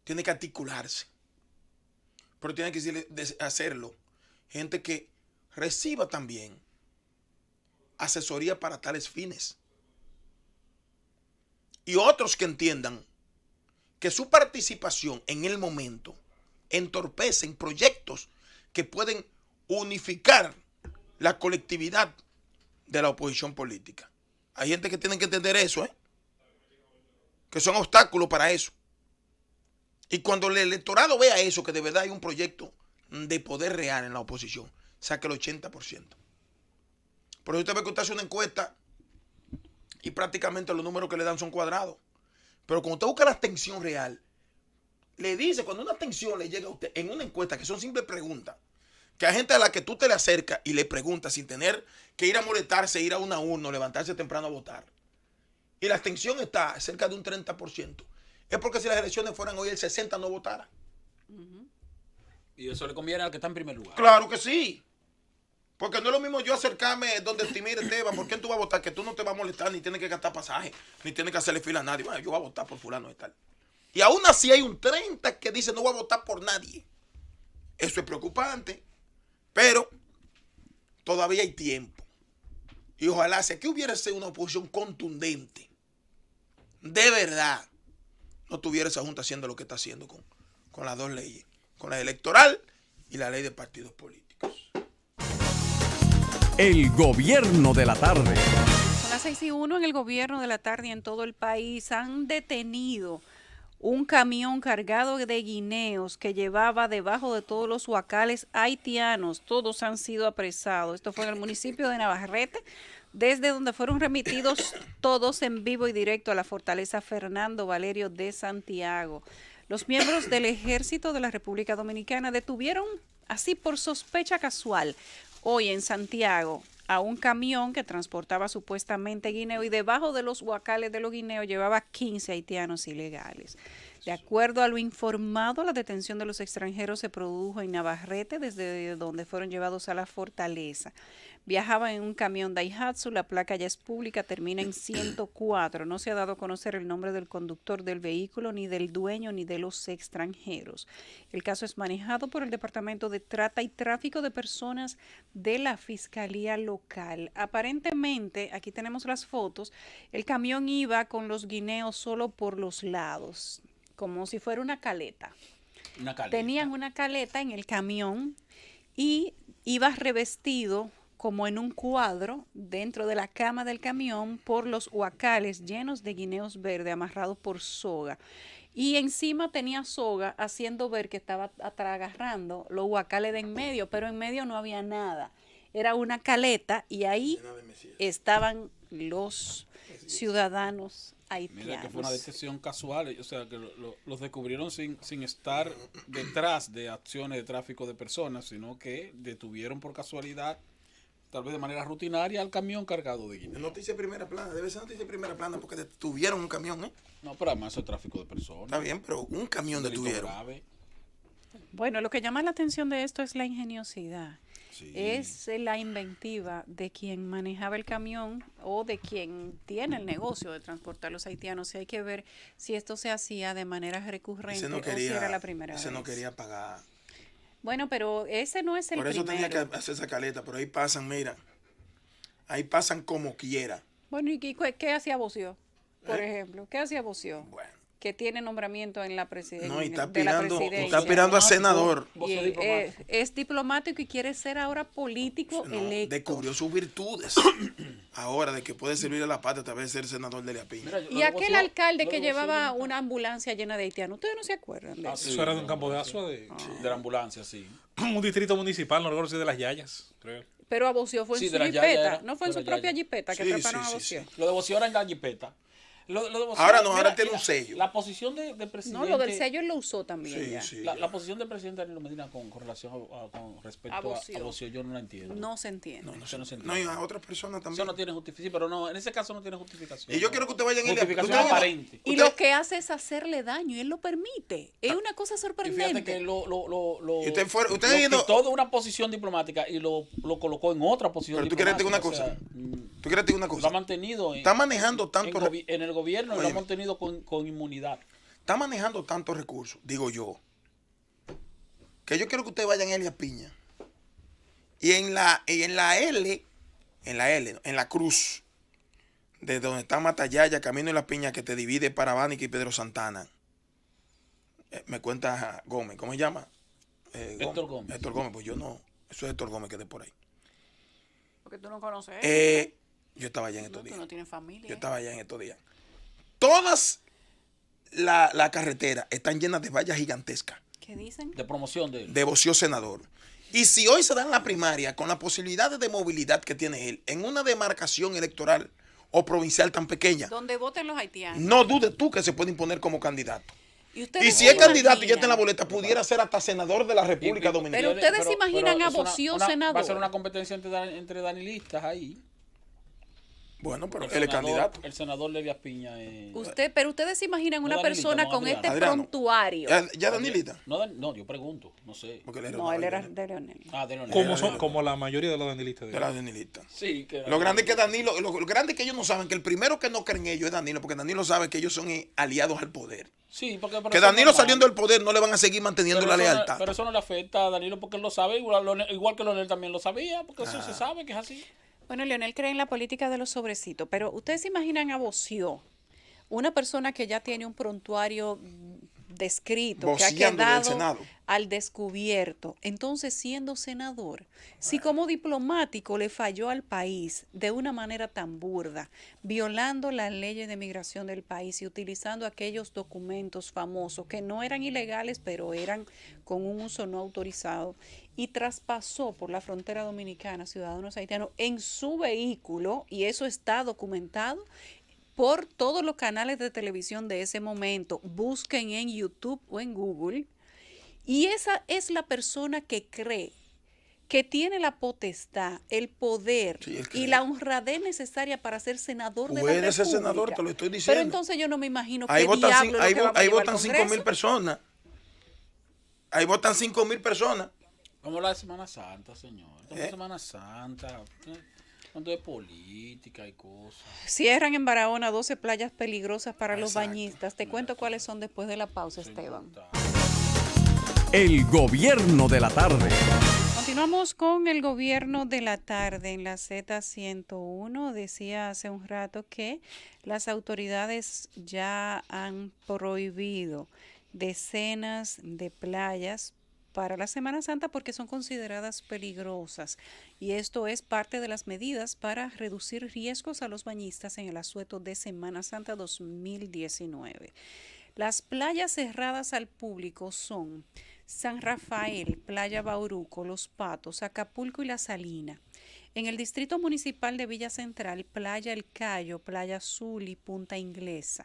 Tiene que articularse. Pero tiene que hacerlo gente que reciba también asesoría para tales fines. Y otros que entiendan que su participación en el momento entorpecen proyectos que pueden unificar la colectividad de la oposición política. Hay gente que tiene que entender eso, que son obstáculos para eso. Y cuando el electorado vea eso, que de verdad hay un proyecto de poder real en la oposición, saque el 80%. Por eso usted ve que usted hace una encuesta y prácticamente los números que le dan son cuadrados. Pero cuando usted busca la abstención real, le dice, cuando una abstención le llega a usted en una encuesta, que son simples preguntas, que hay gente a la que tú te le acercas y le preguntas sin tener que ir a molestarse, ir a una urna, levantarse temprano a votar. Y la abstención está cerca de un 30%. Es porque si las elecciones fueran hoy el 60% no votara. Y eso le conviene al que está en primer lugar. Claro que sí. Porque no es lo mismo yo acercarme donde mire Esteban, ¿por qué tú vas a votar? Que tú no te vas a molestar, ni tienes que gastar pasaje, ni tienes que hacerle fila a nadie. Bueno, yo voy a votar por fulano y tal. Y aún así hay un 30% que dice no voy a votar por nadie. Eso es preocupante. Pero todavía hay tiempo. Y ojalá, si aquí hubiera sido una oposición contundente, de verdad, no tuviera esa junta haciendo lo que está haciendo con las dos leyes, con la electoral y la ley de partidos políticos. El gobierno de la tarde. Son las 6:01 en el gobierno de la tarde y en todo el país. Han detenido un camión cargado de guineos que llevaba debajo de todos los huacales haitianos. Todos han sido apresados. Esto fue en el municipio de Navarrete, desde donde fueron remitidos todos en vivo y directo a la fortaleza Fernando Valerio de Santiago. Los miembros del Ejército de la República Dominicana detuvieron, así por sospecha casual, hoy en Santiago, a un camión que transportaba supuestamente guineo y debajo de los huacales de los guineos llevaba 15 haitianos ilegales. De acuerdo a lo informado, la detención de los extranjeros se produjo en Navarrete, desde donde fueron llevados a la fortaleza. Viajaban en un camión Daihatsu, la placa ya es pública, termina en 104. No se ha dado a conocer el nombre del conductor del vehículo, ni del dueño, ni de los extranjeros. El caso es manejado por el Departamento de Trata y Tráfico de Personas de la Fiscalía Local. Aparentemente, aquí tenemos las fotos, el camión iba con los guineos solo por los lados, como si fuera una caleta. Una caleta. Tenían una caleta en el camión y iba revestido como en un cuadro dentro de la cama del camión por los huacales llenos de guineos verdes amarrados por soga. Y encima tenía soga haciendo ver que estaba agarrando los huacales de en medio, pero en medio no había nada. era una caleta y ahí Llena de Mesías. estaban los ciudadanos Mira que fue una haitianos. detección casual, o sea, que los descubrieron sin estar detrás de acciones de tráfico de personas, sino que detuvieron por casualidad, tal vez de manera rutinaria, al camión cargado de guineo. Noticia de primera plana, debe ser noticia de primera plana porque detuvieron un camión, ¿eh? No, pero además eso es tráfico de personas. Está bien, pero un camión Delito detuvieron. grave. Bueno, lo que llama la atención de esto es la ingeniosidad. Sí. Es la inventiva de quien manejaba el camión o de quien tiene el negocio de transportar a los haitianos. Y hay que ver si esto se hacía de manera recurrente Ese no o si quería, era la primera ese no vez. quería pagar. Bueno, pero ese no es el Por eso primero. tenía que hacer esa caleta, pero ahí pasan, mira, ahí pasan como quiera. Bueno, ¿y qué hacía Bocio, por ¿Eh? ejemplo? ¿Qué hacía Bocio? Bueno, Que tiene nombramiento en la presidencia. no, y está de la aspirando, presidencia. está aspirando a senador. Vos Y, sos diplomático. es diplomático y quiere ser ahora político No, electo. descubrió sus virtudes. Ahora, de que puede servir a la patria a través de ser senador de Leapín. Mira, Y aquel alcalde que llevaba una una ambulancia llena de haitianos, ¿ustedes no se acuerdan de Ah, eso? sí. Eso era de un campo de Asua, de de la ambulancia, sí. un distrito municipal, no recuerdo si de las Yayas, creo. Pero a Bocio fue en Sí, su de la jipeta, Yaya era, no fue en de su la propia Yaya. jipeta que Sí, treparon sí, a sí, Bocio. sí. Lo de Bocio era en Gallipeta. Lo de Bocio, Ahora no, mira, ahora tiene un sello. La posición de presidente. No, lo del sello él lo usó también Sí, ya. sí. La posición del presidente Danilo Medina con relación con respecto A a Bocio. Bocio, yo no la entiendo. No se entiende. No, no, Eso no se no, y a otras personas Eso también. no tiene justificación, sí, pero no, en ese caso no tiene justificación. Y yo quiero que usted vaya en el Justificación usted- aparente. Y usted- lo que hace es hacerle daño y él lo permite. Es una cosa Y fíjate sorprendente. que lo Y usted fue- usted lo yendo- quitó de una posición diplomática y lo colocó en otra posición Pero tú quieres diplomática. decir una o sea, cosa. ¿Tú quieres decir una lo ha cosa? mantenido Está manejando tanto, en el gobierno y lo ha Óyeme. mantenido con inmunidad. está manejando tantos recursos, digo yo, que yo quiero que usted vaya en Elia Piña. Y en la L, en la cruz, de donde está Matallaya, Camino de la Piña, que te divide para Bánica y Pedro Santana. Me cuenta Gómez, ¿cómo se llama? Héctor Gómez. Héctor Gómez, pues yo no. Eso es Héctor Gómez que es de por ahí. Porque tú no conoces Yo estaba allá en no, estos tú días. no tienes familia. Yo estaba allá en estos días. Todas la carreteras están llenas de vallas gigantescas. ¿Qué dicen? De promoción de él. De Bocio senador. Y si hoy se dan la primaria con las posibilidades de movilidad que tiene él en una demarcación electoral o provincial tan pequeña, Donde voten los haitianos. no dudes tú que se puede imponer como candidato. Y, Y ustedes si se es candidato y ya imaginan- está en la boleta, pudiera ser hasta senador de la República Dominicana. Pero ustedes se imaginan a es una- Bocio senador. Va a ser una competencia entre danilistas ahí. Bueno, pero El él es senador- candidato. El senador Levias Piña. Pero ustedes se imaginan No, una Danilita, persona no, con Adriano. este Adriano. prontuario. Ya Danilita. No, yo pregunto, no sé. Porque él era No, una él era vaina, de Leonel. Ah, de Leonel. Como, como la mayoría de los danilistas. de la Danilita. Sí, que Lo grande es que Danilo, lo grande es que ellos no saben que el primero que no creen ellos es Danilo, porque Danilo sabe que ellos son aliados al poder. Sí, porque pero Que eso es Danilo normal. saliendo del poder no le van a seguir manteniendo Pero la eso no- lealtad. pero eso no le afecta a Danilo porque él lo sabe, igual que Leonel también lo sabía, porque eso se sabe que es así. Bueno, Leonel cree en la política de los sobrecitos, pero ustedes se imaginan a Bocio, una persona que ya tiene un prontuario descrito, que ha Voceando del quedado Senado. al descubierto, entonces siendo senador, si como diplomático le falló al país de una manera tan burda, violando las leyes de migración del país y utilizando aquellos documentos famosos que no eran ilegales, pero eran con un uso no autorizado, y traspasó por la frontera dominicana ciudadanos haitianos en su vehículo, y eso está documentado por todos los canales de televisión de ese momento. Busquen en YouTube o en Google. Y esa es la persona que cree que tiene la potestad, el poder Sí, él y cree. la honradez necesaria para ser senador de la Puede República. ser senador, te lo estoy diciendo. Pero entonces yo no me imagino Ahí qué votan, diablo es lo que vamos a ahí llevar al votan 5.000 Congreso. personas. Ahí votan 5.000 personas. Como la de Semana Santa, señor. Como ¿Eh? Semana Santa. Cuando de política y cosas. Cierran en Barahona 12 playas peligrosas para los Exacto. bañistas. Te cuento cuáles son después de la pausa, Esteban. El gobierno de la tarde. Continuamos con el gobierno de la tarde en la Z101. Decía hace un rato que las autoridades ya han prohibido decenas de playas para la Semana Santa porque son consideradas peligrosas, y esto es parte de las medidas para reducir riesgos a los bañistas en el asueto de Semana Santa 2019. Las playas cerradas al público son San Rafael, Playa Bauruco, Los Patos, Acapulco y La Salina. En el Distrito Municipal de Villa Central, Playa El Cayo, Playa Azul y Punta Inglesa.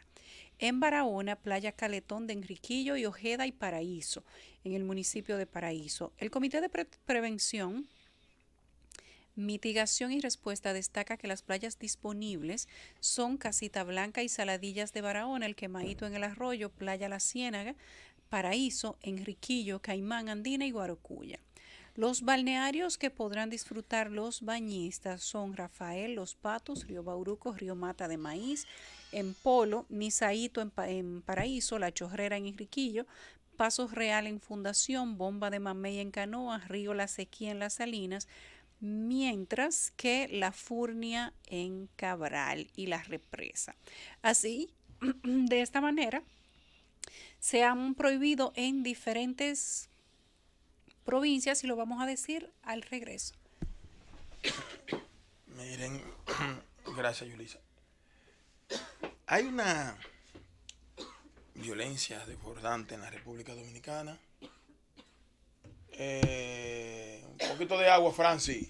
En Barahona, Playa Caletón de Enriquillo y Ojeda y Paraíso, en el municipio de Paraíso. El Comité de Prevención, Mitigación y Respuesta destaca que las playas disponibles son Casita Blanca y Saladillas de Barahona, El Quemaíto en el Arroyo, Playa La Ciénaga, Paraíso, Enriquillo, Caimán, Andina y Guarocuya. Los balnearios que podrán disfrutar los bañistas son Rafael, Los Patos, Río Bauruco, Río Mata de Maíz, en Polo, Nizaíto en Paraíso, La Chorrera en Enriquillo, Pasos Real en Fundación, Bomba de Mamey en Canoa, Río La Sequía en Las Salinas, mientras que La Furnia en Cabral y La Represa. Así, de esta manera, se han prohibido en diferentes provincias y lo vamos a decir al regreso. Miren, gracias Yulisa. Hay una violencia desbordante en la República Dominicana. Un poquito de agua, Francis.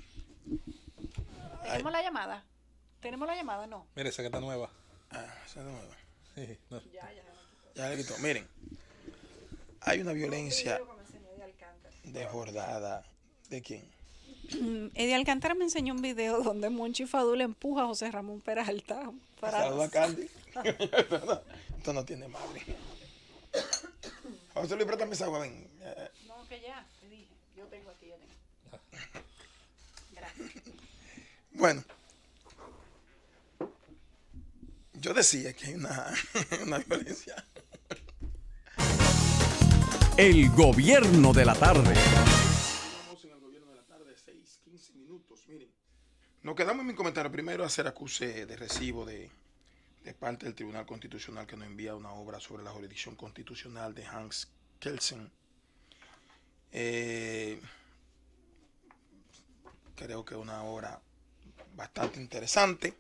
¿Tenemos la llamada? ¿Tenemos la llamada? No. Mire, esa que está nueva. Esa es nueva. Sí, no. Ya le quitó. Miren, hay una violencia desbordada. ¿De quién? Eddie Alcántara me enseñó un video donde Monchi Fadul empuja a José Ramón Peralta para... Saluda a Candy. Esto no tiene madre. José Luis, préstame esa agua, ven. No, que ya, te dije. Yo tengo aquí, yo tengo. Gracias. Bueno, yo decía que hay una violencia. El gobierno de la tarde. Estamos en el gobierno de la tarde, 6:15 minutos. Miren, nos quedamos en mi comentario. Primero, hacer acuse de recibo de parte del Tribunal Constitucional que nos envía una obra sobre la jurisdicción constitucional de Hans Kelsen. Creo que es una obra bastante interesante.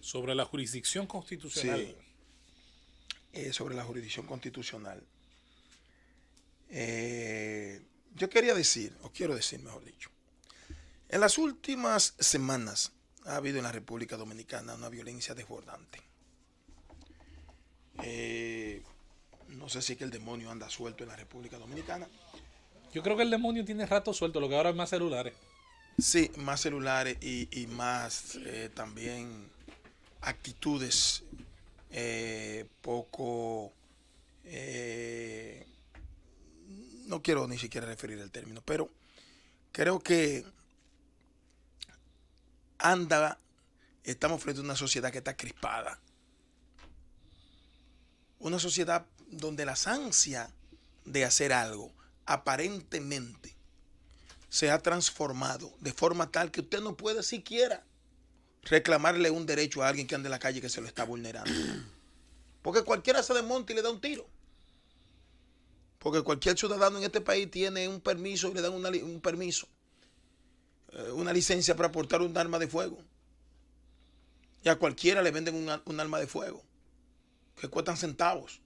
Sobre la jurisdicción constitucional. Sí, sobre la jurisdicción constitucional. Yo quiero decir, mejor dicho, en las últimas semanas ha habido en la República Dominicana una violencia desbordante. No sé si es que el demonio anda suelto en la República Dominicana. Yo creo que el demonio tiene rato suelto, lo que ahora es más celulares. Sí, más celulares y más también actitudes poco... no quiero ni siquiera referir el término, pero creo que estamos frente a una sociedad que está crispada. Una sociedad donde las ansias de hacer algo aparentemente se ha transformado de forma tal que usted no puede siquiera reclamarle un derecho a alguien que anda en la calle que se lo está vulnerando. Porque cualquiera se desmonta y le da un tiro. Porque cualquier ciudadano en este país tiene un permiso y le dan un permiso, una licencia para portar un arma de fuego. Y a cualquiera le venden un arma de fuego que cuestan centavos.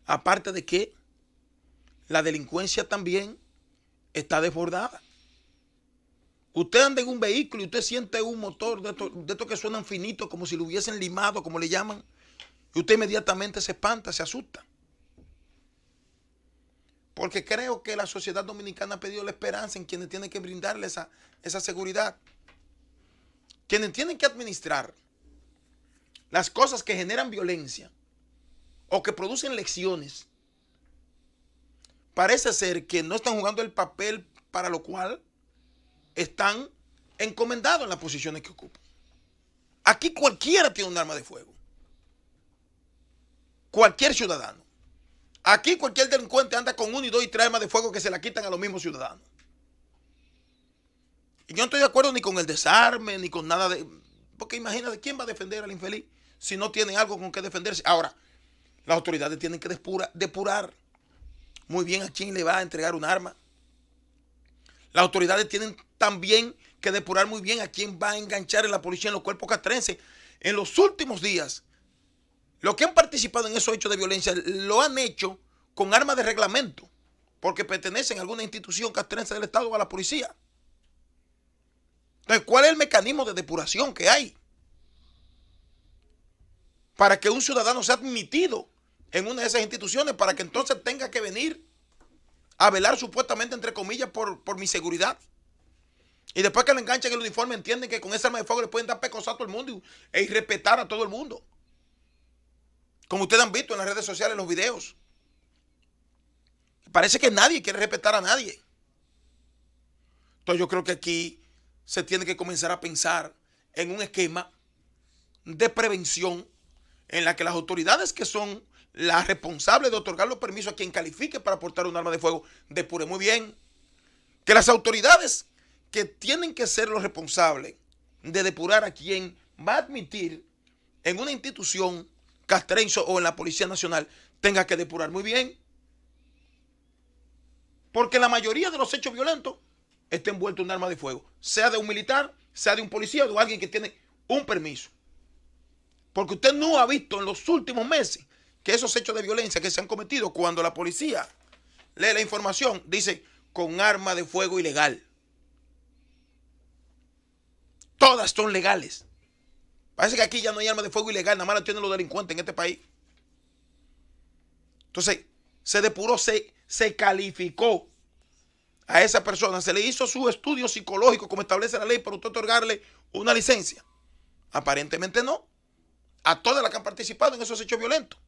Aparte de que la delincuencia también está desbordada. Usted anda en un vehículo y usted siente un motor de estos que suenan finitos, como si lo hubiesen limado, como le llaman, y usted inmediatamente se espanta, se asusta. Porque creo que la sociedad dominicana ha perdido la esperanza en quienes tienen que brindarle esa seguridad. Quienes tienen que administrar las cosas que generan violencia o que producen lesiones, parece ser que no están jugando el papel para lo cual están encomendados en las posiciones que ocupan. Aquí cualquiera tiene un arma de fuego. Cualquier ciudadano. Aquí cualquier delincuente anda con 1 y 2 y 3 armas de fuego que se la quitan a los mismos ciudadanos. Y yo no estoy de acuerdo ni con el desarme, ni con nada de... Porque imagínate, ¿quién va a defender al infeliz si no tiene algo con que defenderse? Ahora, las autoridades tienen que depurar muy bien a quién le va a entregar un arma. Las autoridades tienen también que depurar muy bien a quién va a enganchar en la policía, en los cuerpos castrenses. En los últimos días, los que han participado en esos hechos de violencia lo han hecho con armas de reglamento, porque pertenecen a alguna institución castrense del Estado o a la policía. Entonces, ¿cuál es el mecanismo de depuración que hay para que un ciudadano sea admitido en una de esas instituciones, para que entonces tenga que venir a velar supuestamente, entre comillas, por mi seguridad? Y después que le enganchan el uniforme, entienden que con esa arma de fuego le pueden dar pecosas a todo el mundo e irrespetar a todo el mundo. Como ustedes han visto en las redes sociales, en los videos. Parece que nadie quiere respetar a nadie. Entonces yo creo que aquí se tiene que comenzar a pensar en un esquema de prevención en la que las autoridades que son las responsables de otorgar los permisos a quien califique para portar un arma de fuego depure muy bien. Que las autoridades que tienen que ser los responsables de depurar a quien va a admitir en una institución castrense o en la Policía Nacional tenga que depurar muy bien. Porque la mayoría de los hechos violentos está envuelto en un arma de fuego, sea de un militar, sea de un policía o de alguien que tiene un permiso. Porque usted no ha visto en los últimos meses que esos hechos de violencia que se han cometido, cuando la policía lee la información, dice con arma de fuego ilegal. Todas son legales. Parece que aquí ya no hay arma de fuego ilegal, nada más la tienen los delincuentes en este país. Entonces, se depuró, se calificó a esa persona, se le hizo su estudio psicológico como establece la ley para usted otorgarle una licencia. Aparentemente no. A todas las que han participado en esos hechos violentos.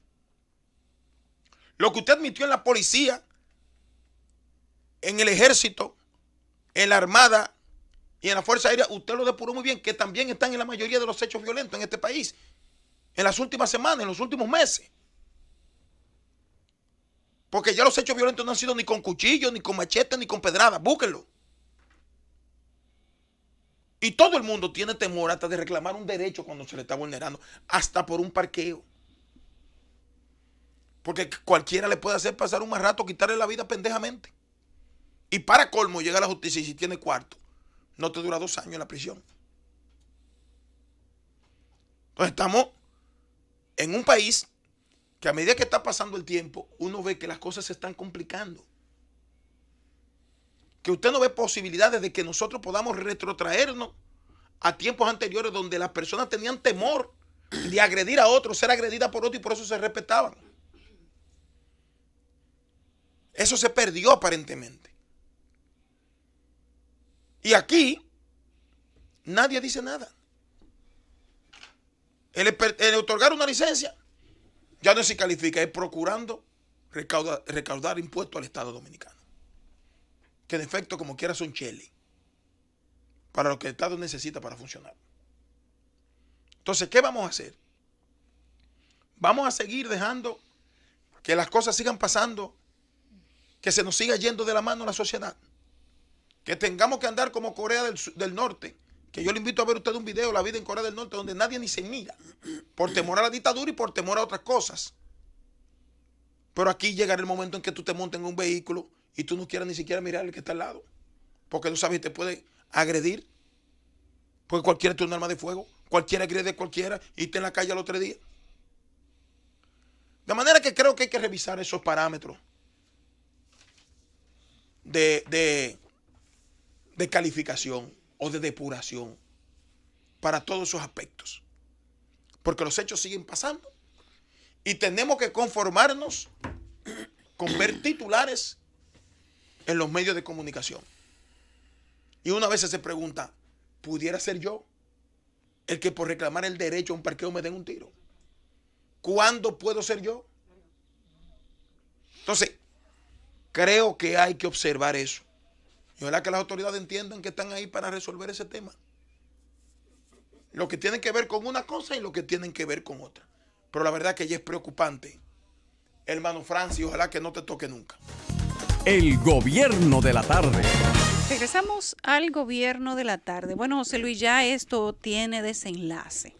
Lo que usted admitió en la policía, en el ejército, en la armada y en la fuerza aérea, usted lo depuró muy bien, que también están en la mayoría de los hechos violentos en este país, en las últimas semanas, en los últimos meses. Porque ya los hechos violentos no han sido ni con cuchillo, ni con machete, ni con pedrada. Búsquenlo. Y todo el mundo tiene temor hasta de reclamar un derecho cuando se le está vulnerando, hasta por un parqueo. Porque cualquiera le puede hacer pasar un mal rato, quitarle la vida pendejamente. Y para colmo llega a la justicia y si tiene cuarto, no te dura 2 años en la prisión. Entonces estamos en un país que a medida que está pasando el tiempo, uno ve que las cosas se están complicando. Que usted no ve posibilidades de que nosotros podamos retrotraernos a tiempos anteriores donde las personas tenían temor de agredir a otros, ser agredidas por otros y por eso se respetaban. Eso se perdió aparentemente. Y aquí nadie dice nada. El otorgar una licencia ya no se califica, es procurando recaudar impuestos al Estado Dominicano. Que en efecto, como quiera, son cheles para lo que el Estado necesita para funcionar. Entonces, ¿qué vamos a hacer? Vamos a seguir dejando que las cosas sigan pasando, que se nos siga yendo de la mano la sociedad, que tengamos que andar como Corea del Norte, que yo le invito a ver usted un video, La vida en Corea del Norte, donde nadie ni se mira, por temor a la dictadura y por temor a otras cosas. Pero aquí llegará el momento en que tú te montes en un vehículo y tú no quieras ni siquiera mirar el que está al lado, porque tú sabes que te puede agredir, porque cualquiera tiene un arma de fuego, cualquiera agrede a cualquiera y está en la calle al otro día. De manera que creo que hay que revisar esos parámetros de calificación o de depuración para todos esos aspectos. Porque los hechos siguen pasando y tenemos que conformarnos con ver titulares en los medios de comunicación. Y una vez se pregunta, ¿pudiera ser yo el que por reclamar el derecho a un parqueo me den un tiro? ¿Cuándo puedo ser yo? Entonces, creo que hay que observar eso. Y ojalá que las autoridades entiendan que están ahí para resolver ese tema. Lo que tienen que ver con una cosa y lo que tienen que ver con otra. Pero la verdad que ya es preocupante. Hermano Francis, ojalá que no te toque nunca. El gobierno de la tarde. Regresamos al gobierno de la tarde. Bueno, José Luis, ya esto tiene desenlace.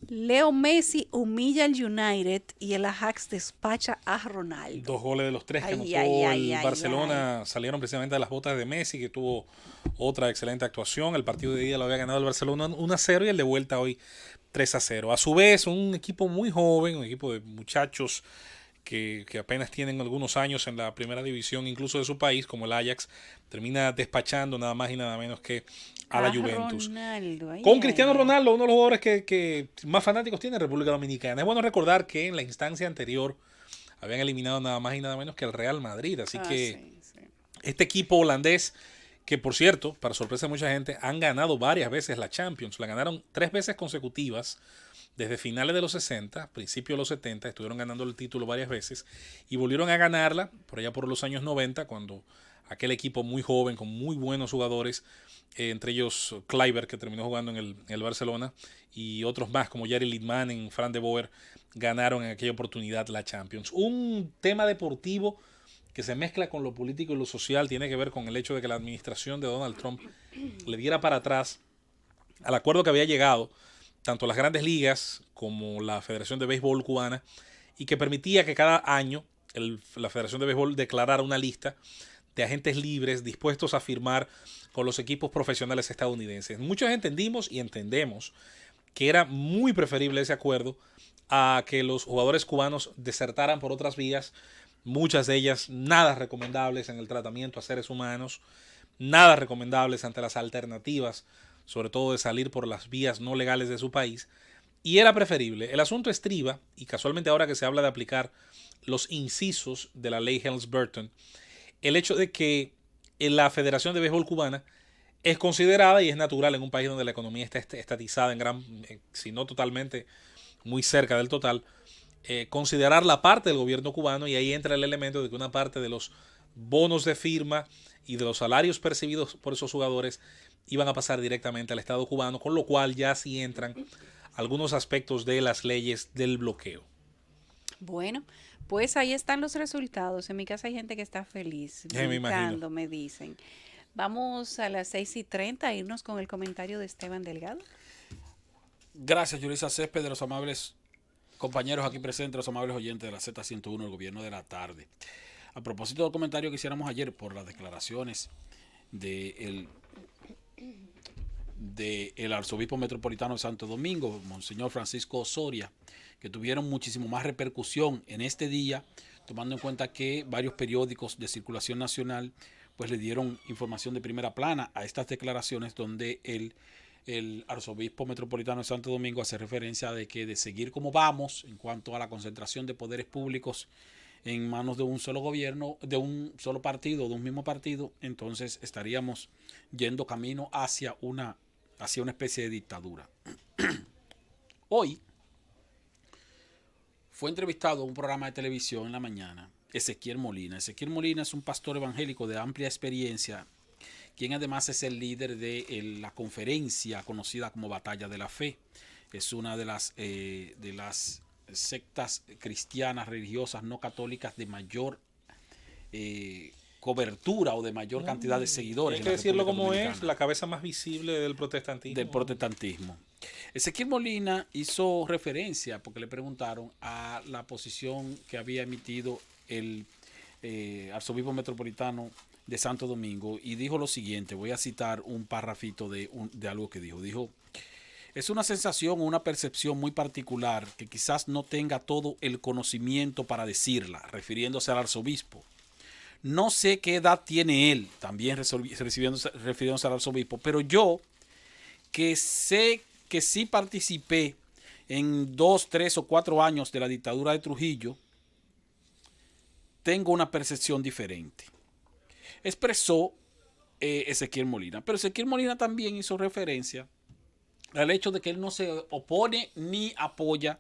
Leo Messi humilla al United y el Ajax despacha a Ronaldo. 2 goles de los 3 que anotó el Barcelona salieron precisamente de las botas de Messi, que tuvo otra excelente actuación. El partido de ida lo había ganado el Barcelona 1-0 y el de vuelta hoy 3-0. A su vez, un equipo muy joven, un equipo de muchachos que apenas tienen algunos años en la primera división incluso de su país, como el Ajax, termina despachando nada más y nada menos que a la Juventus. Ronaldo, Con Cristiano Ronaldo, uno de los jugadores que más fanáticos tiene en República Dominicana. Es bueno recordar que en la instancia anterior habían eliminado nada más y nada menos que al Real Madrid. Así que sí. este equipo holandés, que por cierto, para sorpresa de mucha gente, han ganado varias veces la Champions. La ganaron 3 veces consecutivas desde finales de los 60, principios de los 70, estuvieron ganando el título varias veces y volvieron a ganarla por allá por los años 90, cuando aquel equipo muy joven, con muy buenos jugadores, entre ellos Kluivert, que terminó jugando en el Barcelona, y otros más como Jari Littmanen, Fran de Boer, ganaron en aquella oportunidad la Champions. Un tema deportivo que se mezcla con lo político y lo social tiene que ver con el hecho de que la administración de Donald Trump le diera para atrás al acuerdo que había llegado tanto las grandes ligas como la Federación de Béisbol cubana, y que permitía que cada año la Federación de Béisbol declarara una lista de agentes libres dispuestos a firmar con los equipos profesionales estadounidenses. Muchos entendimos y entendemos que era muy preferible ese acuerdo a que los jugadores cubanos desertaran por otras vías, muchas de ellas nada recomendables en el tratamiento a seres humanos, nada recomendables ante las alternativas, sobre todo de salir por las vías no legales de su país, y era preferible. El asunto estriba, y casualmente ahora que se habla de aplicar los incisos de la ley Helms-Burton, el hecho de que la Federación de Béisbol Cubana es considerada, y es natural en un país donde la economía está estatizada si no totalmente, muy cerca del total, considerar la parte del gobierno cubano, y ahí entra el elemento de que una parte de los bonos de firma y de los salarios percibidos por esos jugadores iban a pasar directamente al Estado cubano, con lo cual ya sí entran algunos aspectos de las leyes del bloqueo. Bueno, pues ahí están los resultados. En mi casa hay gente que está feliz, brincando, me dicen. Vamos a las 6:30 a irnos con el comentario de Esteban Delgado. Gracias, Yulisa Césped, de los amables compañeros aquí presentes, los amables oyentes de la Z101, el gobierno de la tarde. A propósito del comentario que hiciéramos ayer por las declaraciones del arzobispo metropolitano de Santo Domingo, Monseñor Francisco Osoria, que tuvieron muchísimo más repercusión en este día, tomando en cuenta que varios periódicos de circulación nacional pues le dieron información de primera plana a estas declaraciones, donde el arzobispo metropolitano de Santo Domingo hace referencia de que de seguir como vamos en cuanto a la concentración de poderes públicos en manos de un solo gobierno, de un solo partido, de un mismo partido, entonces estaríamos yendo camino hacia una especie de dictadura. Hoy fue entrevistado en un programa de televisión en la mañana Ezequiel Molina. Ezequiel Molina es un pastor evangélico de amplia experiencia, quien además es el líder de la conferencia conocida como Batalla de la Fe. Es una de las sectas cristianas religiosas no católicas de mayor cobertura o de mayor cantidad de seguidores. Hay que decirlo como es, la cabeza más visible del protestantismo. Ezequiel Molina hizo referencia, porque le preguntaron, a la posición que había emitido el arzobispo metropolitano de Santo Domingo, y dijo lo siguiente. Voy a citar un párrafito de algo que dijo. Dijo: es una sensación o una percepción muy particular que quizás no tenga todo el conocimiento para decirla, refiriéndose al arzobispo. No sé qué edad tiene él, también refiriéndose al arzobispo, pero yo, que sé que sí participé en 2, 3 o 4 años de la dictadura de Trujillo, tengo una percepción diferente. Expresó Ezequiel Molina. Pero Ezequiel Molina también hizo referencia al hecho de que él no se opone ni apoya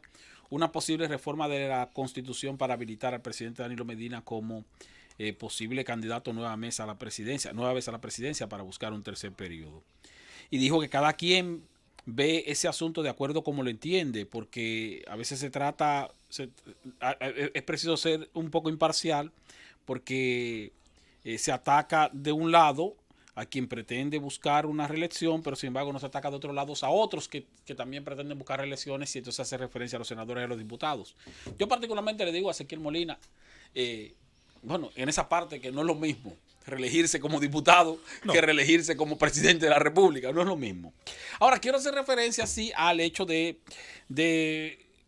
una posible reforma de la Constitución para habilitar al presidente Danilo Medina como posible candidato nueva vez a la presidencia para buscar un tercer periodo. Y dijo que cada quien ve ese asunto de acuerdo como lo entiende, porque a veces es preciso ser un poco imparcial, porque se ataca de un lado a quien pretende buscar una reelección, pero sin embargo no se ataca de otros lados a otros que también pretenden buscar reelecciones, y entonces hace referencia a los senadores y a los diputados. Yo particularmente le digo a Ezequiel Molina, en esa parte, que no es lo mismo reelegirse como diputado que reelegirse como presidente de la República, no es lo mismo. Ahora, quiero hacer referencia sí al hecho de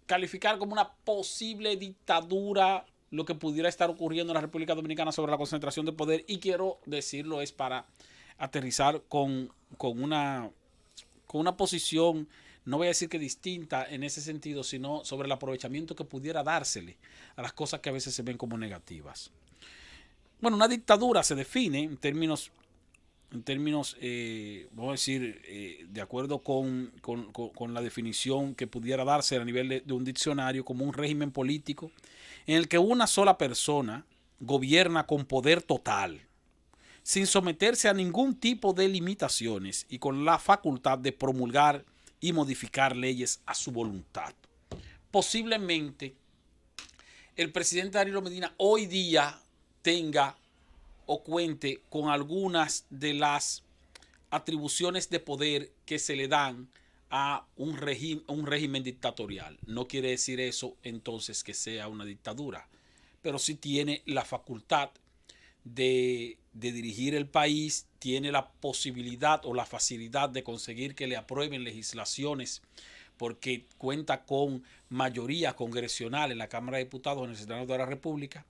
calificar como una posible dictadura lo que pudiera estar ocurriendo en la República Dominicana sobre la concentración de poder, y quiero decirlo es para aterrizar con una posición, no voy a decir que distinta en ese sentido, sino sobre el aprovechamiento que pudiera dársele a las cosas que a veces se ven como negativas. Bueno, una dictadura se define en términos vamos a decir, de acuerdo con la definición que pudiera darse a nivel de un diccionario, como un régimen político en el que una sola persona gobierna con poder total, sin someterse a ningún tipo de limitaciones y con la facultad de promulgar y modificar leyes a su voluntad. Posiblemente el presidente Danilo Medina hoy día tenga o cuente con algunas de las atribuciones de poder que se le dan a un régimen dictatorial. No quiere decir eso entonces que sea una dictadura, pero sí tiene la facultad de dirigir el país, tiene la posibilidad o la facilidad de conseguir que le aprueben legislaciones porque cuenta con mayoría congresional en la Cámara de Diputados en el Senado de la República.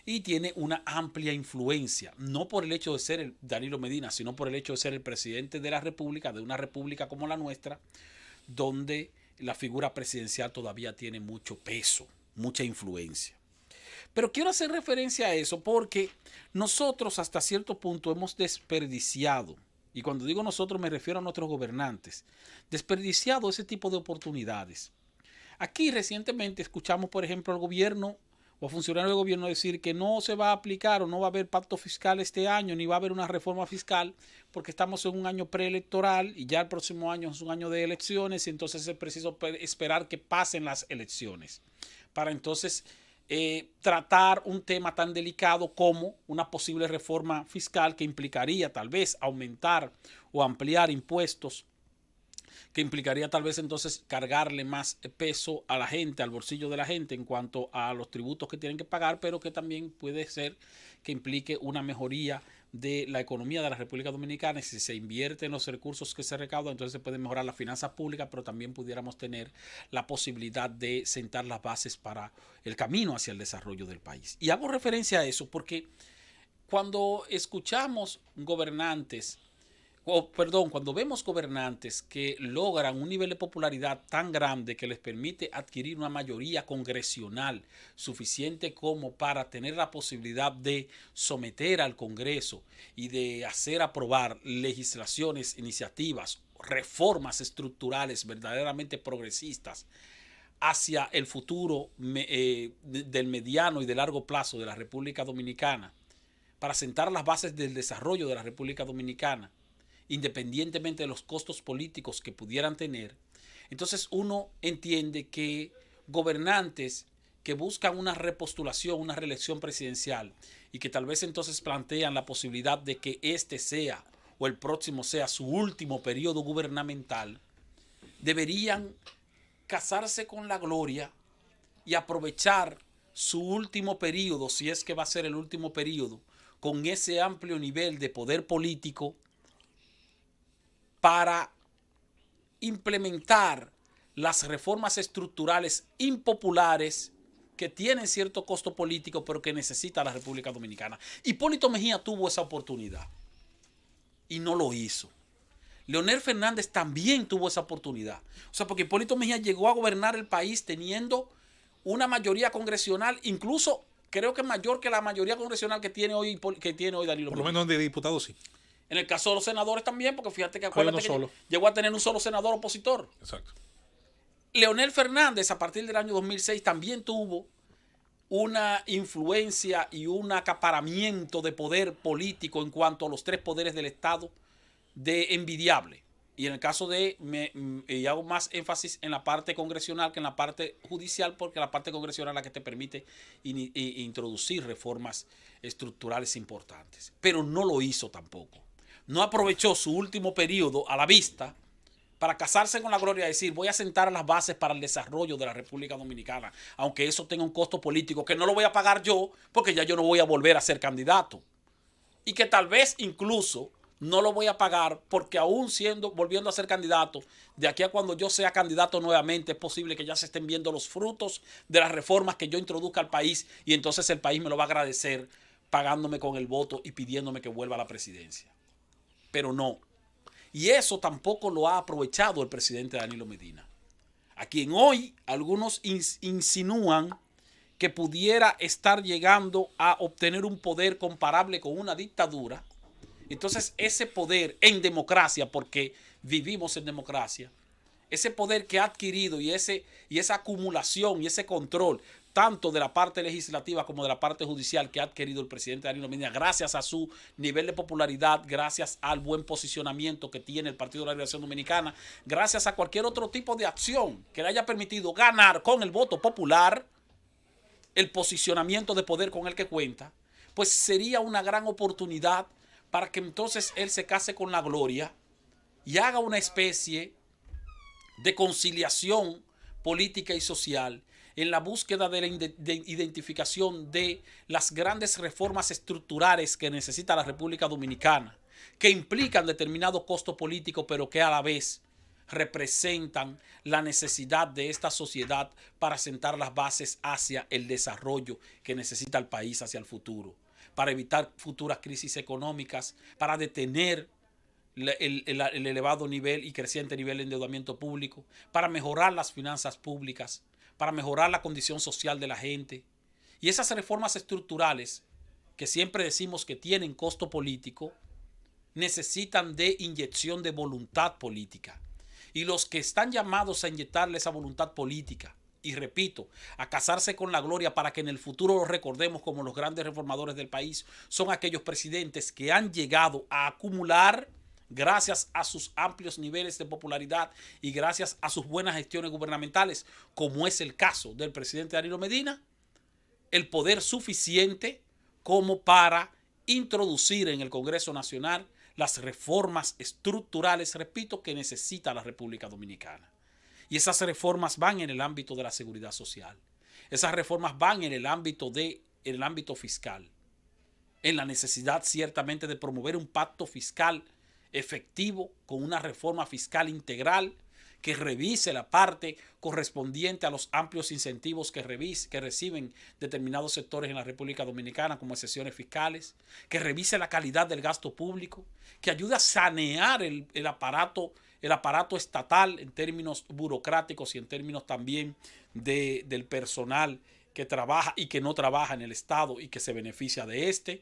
Y tiene una amplia influencia, no por el hecho de ser el Danilo Medina, sino por el hecho de ser el presidente de la República, de una república como la nuestra, donde la figura presidencial todavía tiene mucho peso, mucha influencia. Pero quiero hacer referencia a eso porque nosotros hasta cierto punto hemos desperdiciado, y cuando digo nosotros me refiero a nuestros gobernantes, desperdiciado ese tipo de oportunidades. Aquí recientemente escuchamos, por ejemplo, al gobierno o funcionarios del gobierno decir que no se va a aplicar o no va a haber pacto fiscal este año, ni va a haber una reforma fiscal, porque estamos en un año preelectoral y ya el próximo año es un año de elecciones y entonces es preciso esperar que pasen las elecciones para entonces tratar un tema tan delicado como una posible reforma fiscal que implicaría tal vez aumentar o ampliar impuestos, que implicaría tal vez entonces cargarle más peso a la gente, al bolsillo de la gente en cuanto a los tributos que tienen que pagar, pero que también puede ser que implique una mejoría de la economía de la República Dominicana. Y si se invierte en los recursos que se recaudan, entonces se puede mejorar las finanzas públicas, pero también pudiéramos tener la posibilidad de sentar las bases para el camino hacia el desarrollo del país. Y hago referencia a eso porque cuando escuchamos gobernantes, cuando vemos gobernantes que logran un nivel de popularidad tan grande que les permite adquirir una mayoría congresional suficiente como para tener la posibilidad de someter al Congreso y de hacer aprobar legislaciones, iniciativas, reformas estructurales verdaderamente progresistas hacia el futuro del mediano y de largo plazo de la República Dominicana, para sentar las bases del desarrollo de la República Dominicana, independientemente de los costos políticos que pudieran tener, entonces uno entiende que gobernantes que buscan una repostulación, una reelección presidencial y que tal vez entonces plantean la posibilidad de que este sea o el próximo sea su último periodo gubernamental, deberían casarse con la gloria y aprovechar su último periodo, si es que va a ser el último periodo, con ese amplio nivel de poder político para implementar las reformas estructurales impopulares que tienen cierto costo político, pero que necesita la República Dominicana. Hipólito Mejía tuvo esa oportunidad y no lo hizo. Leonel Fernández también tuvo esa oportunidad. O sea, porque Hipólito Mejía llegó a gobernar el país teniendo una mayoría congresional, incluso creo que mayor que la mayoría congresional que tiene hoy Danilo. Por lo menos de diputados sí. En el caso de los senadores también, porque fíjate que acuérdate que llegó a tener un solo senador opositor. Exacto. Leonel Fernández, a partir del año 2006, también tuvo una influencia y un acaparamiento de poder político en cuanto a los tres poderes del Estado de envidiable. Y en el caso y hago más énfasis en la parte congresional que en la parte judicial, porque la parte congresional es la que te permite introducir reformas estructurales importantes. Pero no lo hizo tampoco. No aprovechó su último periodo a la vista para casarse con la gloria y decir voy a sentar las bases para el desarrollo de la República Dominicana, aunque eso tenga un costo político que no lo voy a pagar yo porque ya yo no voy a volver a ser candidato. Y que tal vez incluso no lo voy a pagar porque aún volviendo a ser candidato, de aquí a cuando yo sea candidato nuevamente, es posible que ya se estén viendo los frutos de las reformas que yo introduzca al país y entonces el país me lo va a agradecer pagándome con el voto y pidiéndome que vuelva a la presidencia. Pero no. Y eso tampoco lo ha aprovechado el presidente Danilo Medina, a quien hoy algunos insinúan que pudiera estar llegando a obtener un poder comparable con una dictadura. Entonces ese poder en democracia, porque vivimos en democracia, ese poder que ha adquirido y esa acumulación y ese control, tanto de la parte legislativa como de la parte judicial que ha adquirido el presidente Danilo Medina, gracias a su nivel de popularidad, gracias al buen posicionamiento que tiene el Partido de la Liberación Dominicana, gracias a cualquier otro tipo de acción que le haya permitido ganar con el voto popular, el posicionamiento de poder con el que cuenta, pues sería una gran oportunidad para que entonces él se case con la gloria y haga una especie de conciliación política y social en la búsqueda de la identificación de las grandes reformas estructurales que necesita la República Dominicana, que implican determinado costo político, pero que a la vez representan la necesidad de esta sociedad para sentar las bases hacia el desarrollo que necesita el país hacia el futuro, para evitar futuras crisis económicas, para detener el elevado nivel y creciente nivel de endeudamiento público, para mejorar las finanzas públicas, para mejorar la condición social de la gente. Y esas reformas estructurales que siempre decimos que tienen costo político, necesitan de inyección de voluntad política. Y los que están llamados a inyectarle esa voluntad política, y repito, a casarse con la gloria para que en el futuro los recordemos como los grandes reformadores del país, son aquellos presidentes que han llegado a acumular, gracias a sus amplios niveles de popularidad y gracias a sus buenas gestiones gubernamentales, como es el caso del presidente Danilo Medina, el poder suficiente como para introducir en el Congreso Nacional las reformas estructurales, repito, que necesita la República Dominicana. Y esas reformas van en el ámbito de la seguridad social. Esas reformas van en el ámbito fiscal. En la necesidad ciertamente de promover un pacto fiscal efectivo con una reforma fiscal integral que revise la parte correspondiente a los amplios incentivos que reciben determinados sectores en la República Dominicana como excepciones fiscales, que revise la calidad del gasto público, que ayude a sanear el aparato estatal en términos burocráticos y en términos también del personal que trabaja y que no trabaja en el Estado y que se beneficia de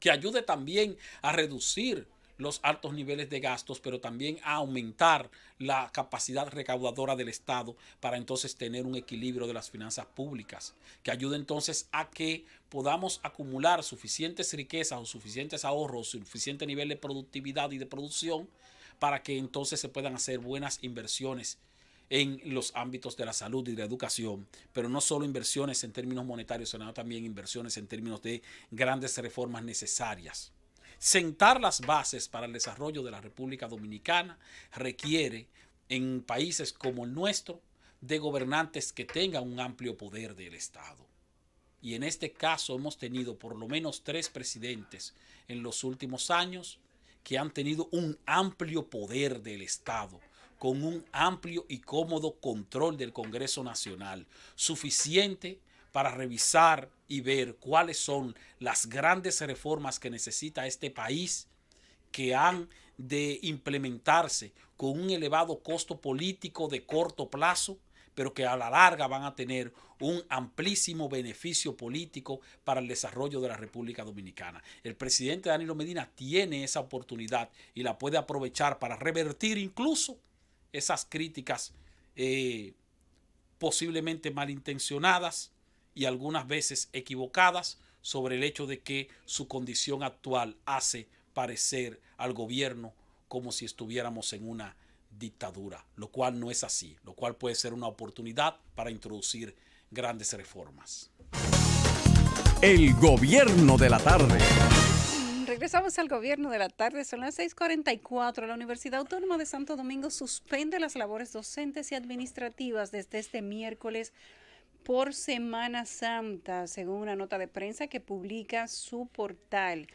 que ayude también a reducir los altos niveles de gastos, pero también a aumentar la capacidad recaudadora del Estado para entonces tener un equilibrio de las finanzas públicas, que ayude entonces a que podamos acumular suficientes riquezas o suficientes ahorros, suficiente nivel de productividad y de producción para que entonces se puedan hacer buenas inversiones en los ámbitos de la salud y de la educación, pero no solo inversiones en términos monetarios, sino también inversiones en términos de grandes reformas necesarias. Sentar las bases para el desarrollo de la República Dominicana requiere, en países como el nuestro, de gobernantes que tengan un amplio poder del Estado. Y en este caso hemos tenido por lo menos 3 presidentes en los últimos años que han tenido un amplio poder del Estado, con un amplio y cómodo control del Congreso Nacional, suficiente para revisar y ver cuáles son las grandes reformas que necesita este país, que han de implementarse con un elevado costo político de corto plazo, pero que a la larga van a tener un amplísimo beneficio político para el desarrollo de la República Dominicana. El presidente Danilo Medina tiene esa oportunidad y la puede aprovechar para revertir incluso esas críticas posiblemente malintencionadas y algunas veces equivocadas sobre el hecho de que su condición actual hace parecer al gobierno como si estuviéramos en una dictadura, lo cual no es así, lo cual puede ser una oportunidad para introducir grandes reformas. El gobierno de la tarde. Regresamos al gobierno de la tarde, son las 6:44. La Universidad Autónoma de Santo Domingo suspende las labores docentes y administrativas desde este miércoles por Semana Santa, según una nota de prensa que publica su portal.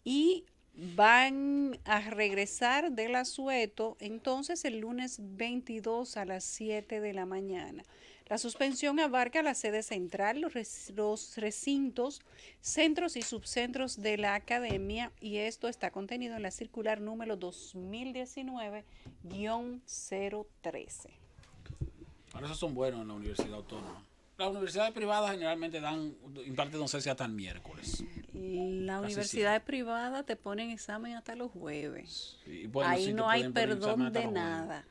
Y van a regresar del asueto entonces el lunes 22 a las 7 de la mañana. La suspensión abarca la sede central, los recintos, centros y subcentros de la academia, y esto está contenido en la circular número 2019-013. Ahora esos son buenos en la Universidad Autónoma. Las universidades privadas generalmente imparten docencia hasta el miércoles. La Casi universidad privada te ponen examen hasta los jueves. Y bueno, Ahí sí, te no hay pueden poner examen perdón hasta de los jueves. nada.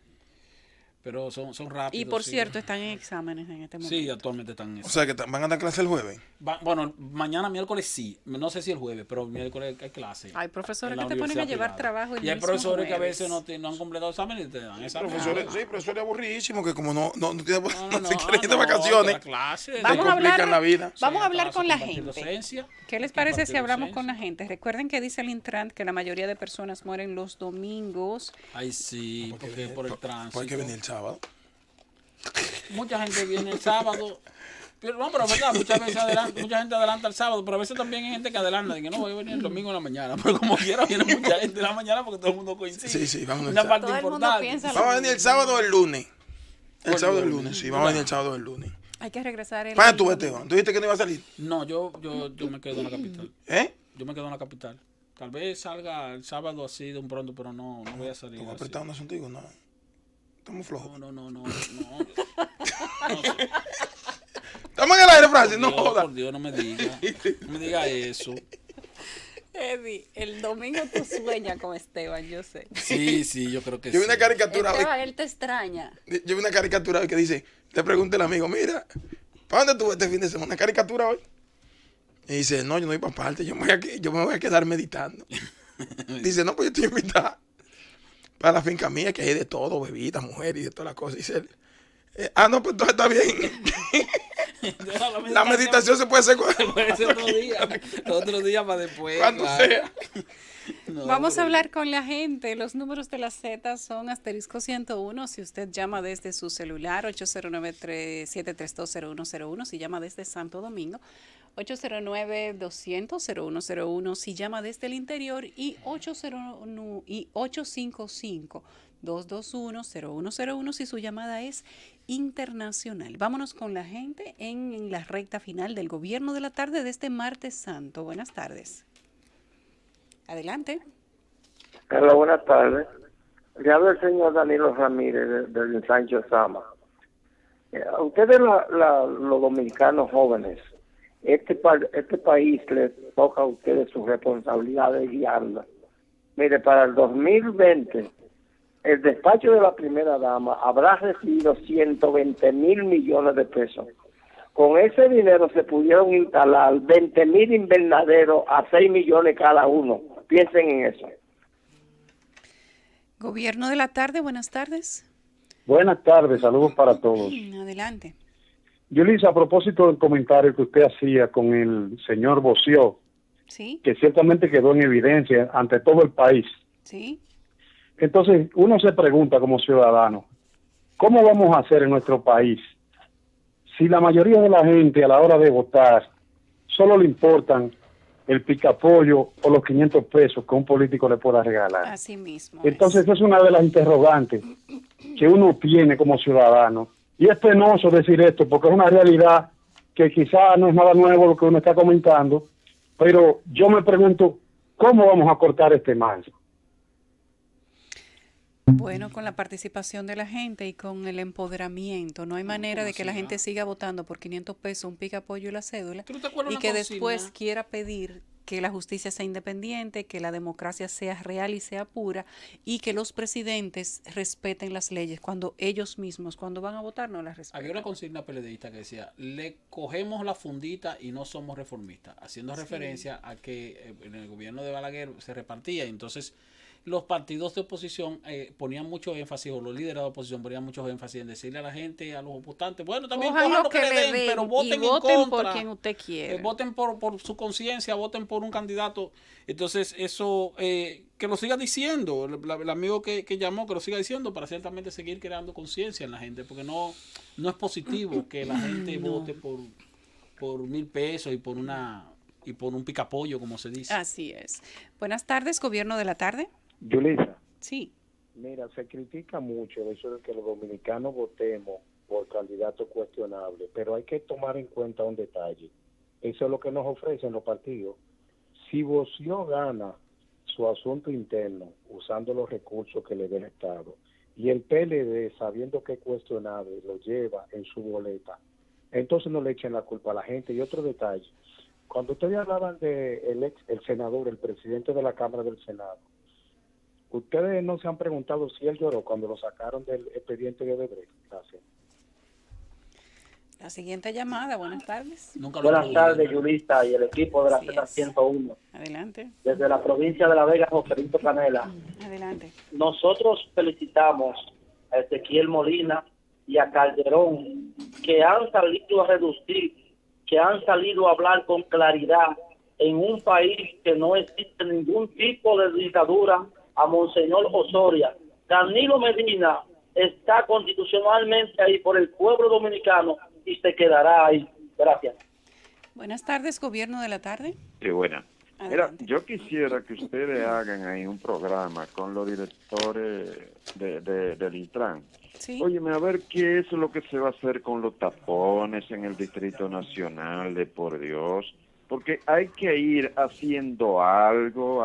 Pero son rápidos. Y por sí. cierto, están en exámenes en este momento. Sí, actualmente están en O eso. sea, que van a dar clase el jueves. Bueno, mañana miércoles sí. No sé si el jueves, pero miércoles hay clase. Hay profesores en la que te ponen a universidad llevar privada. trabajo el Y hay mismo profesores que a jueves. veces no han completado exámenes y te dan exámenes. Profesores aburridísimos que como no se quieren ir de no, vacaciones, la clase. se Vamos a complican hablar- la vida. Vamos a Sí, hablar clase, con la compartir gente. docencia, ¿Qué les parece si compartir hablamos con la docencia. gente? Recuerden que dice el Intran que la mayoría de personas mueren los domingos. Ay, sí, porque por el tránsito. Hay que venir el sábado. Mucha gente viene el sábado. Pero no, pero es verdad, mucha gente adelanta el sábado, pero a veces también hay gente que adelanta, que no voy a venir el domingo en la mañana, pero como quiera viene mucha gente en la mañana porque todo el mundo coincide. Sí, vamos Una el parte Todo el mundo importante. piensa lo Vamos a venir el sábado o el lunes. El O el sábado o el lunes. lunes, sí. Vamos a venir el sábado o el lunes. Hay que regresar el ¿Para tú, domingo. Esteban? ¿Tú dijiste que no iba a salir? No, yo me quedo en la capital. ¿Eh? Yo me quedo en la capital. Tal vez salga el sábado así de un pronto, pero no voy a salir. ¿Tú vas a así. apretar un asunto? No. Estamos flojos. No. Estamos en el aire, Francis. No Dios, jodas. por Dios, no me diga eso. Eddie, el domingo tú sueñas con Esteban, yo sé. Sí, yo creo que Yo vi sí. una caricatura hoy. Esteban, él te extraña. Yo vi una caricatura hoy que dice, le pregunté al amigo, mira, ¿para dónde tú vas este fin de semana? Una caricatura hoy. Y dice, no, yo no voy para parte, yo me voy a quedar meditando. Dice, no, pues yo estoy invitado para la finca mía, que hay de todo, bebidas, mujeres y de todas las cosas. Dice él, no, pues todo está bien. La meditación se puede hacer puede ser otro día para después. cuando claro. sea. No, Vamos a pero- hablar con la gente. Los números de la Z son *101. Si usted llama desde su celular, 809-732-0101. Si llama desde Santo Domingo, 809-200-0101. Si llama desde el interior, y 855-221-0101 si su llamada es internacional. Vámonos con la gente en la recta final del Gobierno de la Tarde de este martes santo. Buenas tardes. Adelante. Hola, buenas tardes. Le habla el señor Danilo Ramírez del Sancho Sama. A ustedes, los dominicanos jóvenes, este país les toca a ustedes su responsabilidad de guiarla. Mire, para el 2020, el despacho de la primera dama habrá recibido 120,000 millones de pesos. Con ese dinero se pudieron instalar 20,000 invernaderos a 6 millones cada uno. Piensen en eso. Gobierno de la Tarde, buenas tardes. Buenas tardes, saludos para todos. Adelante. Yulisa, a propósito del comentario que usted hacía con el señor Boció, Sí, que ciertamente quedó en evidencia ante todo el país. sí. Entonces, uno se pregunta como ciudadano, ¿cómo vamos a hacer en nuestro país si la mayoría de la gente a la hora de votar solo le importan el picapollo o los 500 pesos que un político le pueda regalar? Así mismo. Entonces, esa es una de las interrogantes que uno tiene como ciudadano. Y es penoso decir esto porque es una realidad que quizás no es nada nuevo lo que uno está comentando, pero yo me pregunto, ¿cómo vamos a cortar este mal? Bueno, con la participación de la gente y con el empoderamiento. No hay manera de que la gente siga votando por 500 pesos un pica pollo y la cédula ¿Tú no te acuerdas y una que consigna? después quiera pedir que la justicia sea independiente, que la democracia sea real y sea pura, y que los presidentes respeten las leyes cuando ellos mismos, cuando van a votar, no las respetan. Había una consigna peledeísta que decía, le cogemos la fundita y no somos reformistas, haciendo referencia a que en el gobierno de Balaguer se repartía, y entonces los partidos de oposición ponían mucho énfasis, o los líderes de oposición ponían mucho énfasis en decirle a la gente, a los votantes, bueno, también Cojan cojan lo que le den pero y voten en voten por contra. quien usted quiera. Voten por su conciencia, voten por un candidato. Entonces, eso, que lo siga diciendo, el amigo que llamó, que lo siga diciendo para ciertamente seguir creando conciencia en la gente, porque no es positivo que la gente vote por 1,000 pesos y por una y por un picapollo, como se dice. Así es. Buenas tardes, gobierno de la tarde. Yulisa, Sí. mira, se critica mucho el hecho de que los dominicanos votemos por candidatos cuestionables, pero hay que tomar en cuenta un detalle. Eso es lo que nos ofrecen los partidos. Si Voció gana su asunto interno usando los recursos que le dé el Estado y el PLD, sabiendo que es cuestionable, lo lleva en su boleta, entonces no le echen la culpa a la gente. Y otro detalle, cuando ustedes hablaban de el senador, el presidente de la Cámara del Senado, ustedes no se han preguntado si él lloró cuando lo sacaron del expediente de Odebrecht. Gracias. La siguiente llamada, buenas tardes. Nunca lo Buenas introdujeron. tardes, Yulista y el equipo de la Así es. Z101. Adelante. Desde la provincia de La Vega, Joselito Canela. Adelante. Nosotros felicitamos a Ezequiel Molina y a Calderón, que han salido a reducir, que han salido a hablar con claridad en un país que no existe ningún tipo de dictadura, a Monseñor Osoria. Danilo Medina está constitucionalmente ahí por el pueblo dominicano y se quedará ahí. Gracias. Buenas tardes, gobierno de la tarde. Sí, buena. Mira, Adelante. yo quisiera que ustedes hagan ahí un programa con los directores del Intran. Sí. Óyeme, a ver qué es lo que se va a hacer con los tapones en el Distrito Nacional, de por Dios. Porque hay que ir haciendo algo,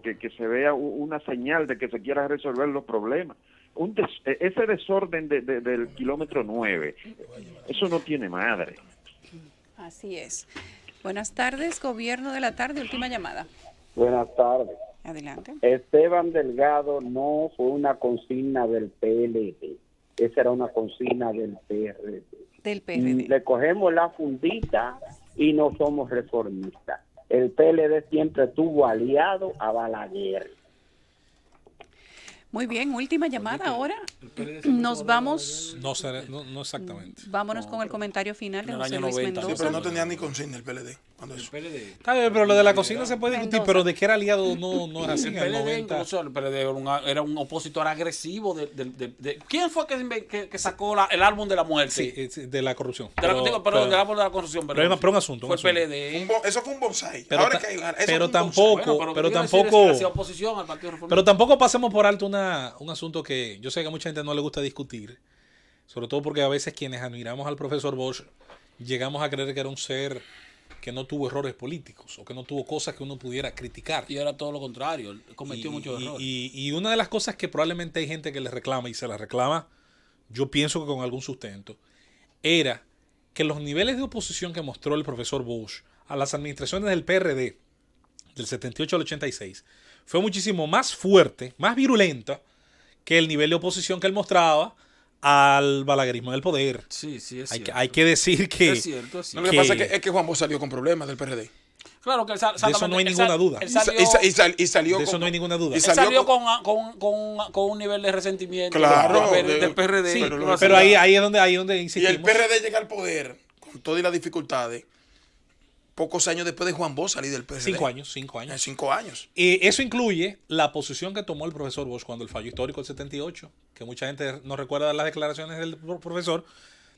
que se vea una señal de que se quiera resolver los problemas. Ese desorden del kilómetro 9, eso no tiene madre. Así es. Buenas tardes, gobierno de la tarde, última llamada. Buenas tardes. Adelante. Esteban Delgado no fue una consigna del PLD, esa era una consigna del PRD. Del PRD. Le cogemos la fundita y no somos reformistas. El PLD siempre estuvo aliado a Balaguer. Muy bien, última llamada ahora. Nos vamos, No, no exactamente. vámonos con el comentario final de En el José año Luis 90. Sí, Mendoza. pero no tenía ni consigna el PLD. Cuando eso. Está bien, pero lo de la consigna se puede discutir, Mendoza. pero de que era aliado no es así. El En el PLD, 90. incluso el PLD era un opositor agresivo. ¿Quién fue que sacó el álbum de la muerte? Sí, de la corrupción. Del álbum de la corrupción. pero un asunto. Fue el PLD. Eso fue un bonsai. Pero Ahora ta- que eso pero fue un bonsai. tampoco- Bueno, pero ¿qué quiere decir tampoco- eso? Que hacía oposición al Partido Reformista. Pero tampoco pasemos por alto un asunto que yo sé que a mucha gente no le gusta discutir, sobre todo porque a veces quienes admiramos al profesor Bosch llegamos a creer que era un ser que no tuvo errores políticos o que no tuvo cosas que uno pudiera criticar. Y era todo lo contrario. Él cometió muchos errores. Y una de las cosas que probablemente hay gente que le reclama y se la reclama, yo pienso que con algún sustento, era que los niveles de oposición que mostró el profesor Bosch a las administraciones del PRD del 78 al 86 fue muchísimo más fuerte, más virulenta que el nivel de oposición que él mostraba al balaguerismo en el poder. Sí, sí, es Hay cierto. hay que decir que Es cierto, es No, cierto. lo que pasa es que Juan Bosch salió con problemas del PRD. Claro que él de eso no hay ninguna duda. Él Y salió, y salió De eso con- no hay ninguna duda. y él salió salió con- con un nivel de resentimiento Claro, del PRD. Sí, pero lo pero hacía. ahí es donde Y insistimos. el PRD llega al poder con todas las dificultades pocos años después de Juan Bosch salir del PRD. 5 años. 5 años. Eso incluye la posición que tomó el profesor Bosch cuando el fallo histórico del 78, que mucha gente no recuerda las declaraciones del profesor,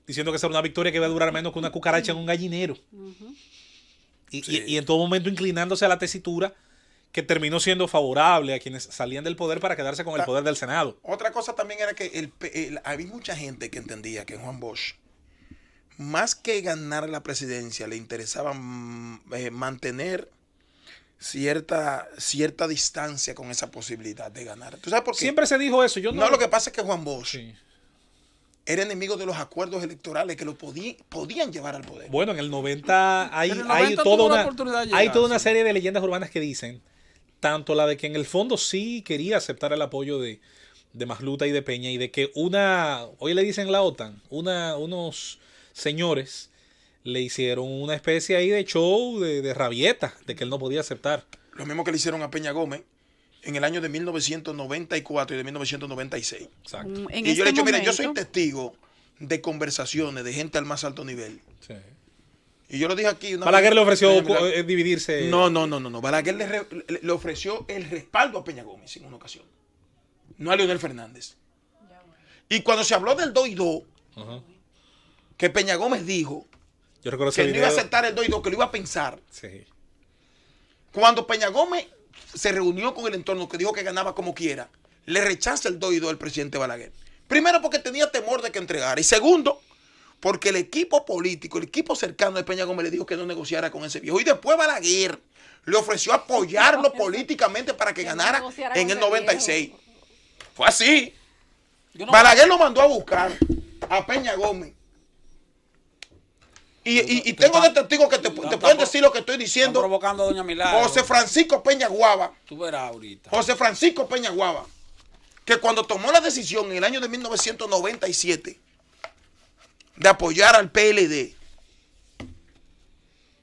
diciendo que esa era una victoria que iba a durar menos que una cucaracha en un gallinero. Y en todo momento inclinándose a la tesitura que terminó siendo favorable a quienes salían del poder para quedarse con el poder del Senado. Otra cosa también era que había mucha gente que entendía que Juan Bosch, más que ganar la presidencia, le interesaba mantener cierta distancia con esa posibilidad de ganar. ¿Tú sabes por qué? Siempre se dijo eso. Yo No, lo que pasa es que Juan Bosch Sí. era enemigo de los acuerdos electorales que lo podían llevar al poder. Bueno, en el 90 hay, En el hay 90 toda tuvo la una, oportunidad de hay llegar, toda una sí. serie de leyendas urbanas que dicen, tanto la de que en el fondo sí quería aceptar el apoyo de Masluta y de Peña, y de que hoy le dicen la OTAN, unos señores le hicieron una especie ahí de show, de rabieta, de que él no podía aceptar. Lo mismo que le hicieron a Peña Gómez en el año de 1994 y de 1996. Exacto. En Y yo le he este dicho, mira, yo soy momento- testigo de conversaciones de gente al más alto nivel. Sí. Y yo lo dije aquí. una Balaguer vez. le ofreció Mira, dividirse. No. Balaguer le ofreció el respaldo a Peña Gómez en una ocasión. No a Leonel Fernández. Y cuando se habló del 2 y 2, Ajá. que Peña Gómez dijo Yo recuerdo ese que no video. iba a aceptar el 2-2, que lo iba a pensar. Sí. Cuando Peña Gómez se reunió con el entorno, que dijo que ganaba como quiera, le rechaza el 2-2 al presidente Balaguer. Primero, porque tenía temor de que entregara. Y segundo, porque el equipo político, el equipo cercano de Peña Gómez le dijo que no negociara con ese viejo. Y después Balaguer le ofreció apoyarlo políticamente para que ganara en el 96. Fue así. Balaguer lo mandó a buscar a Peña Gómez. Y tengo de testigos que te pueden decir lo que estoy diciendo. Están provocando a doña Milagro. José Francisco Peña Guava. Tú verás ahorita. José Francisco Peña Guava. Que cuando tomó la decisión en el año de 1997 de apoyar al PLD,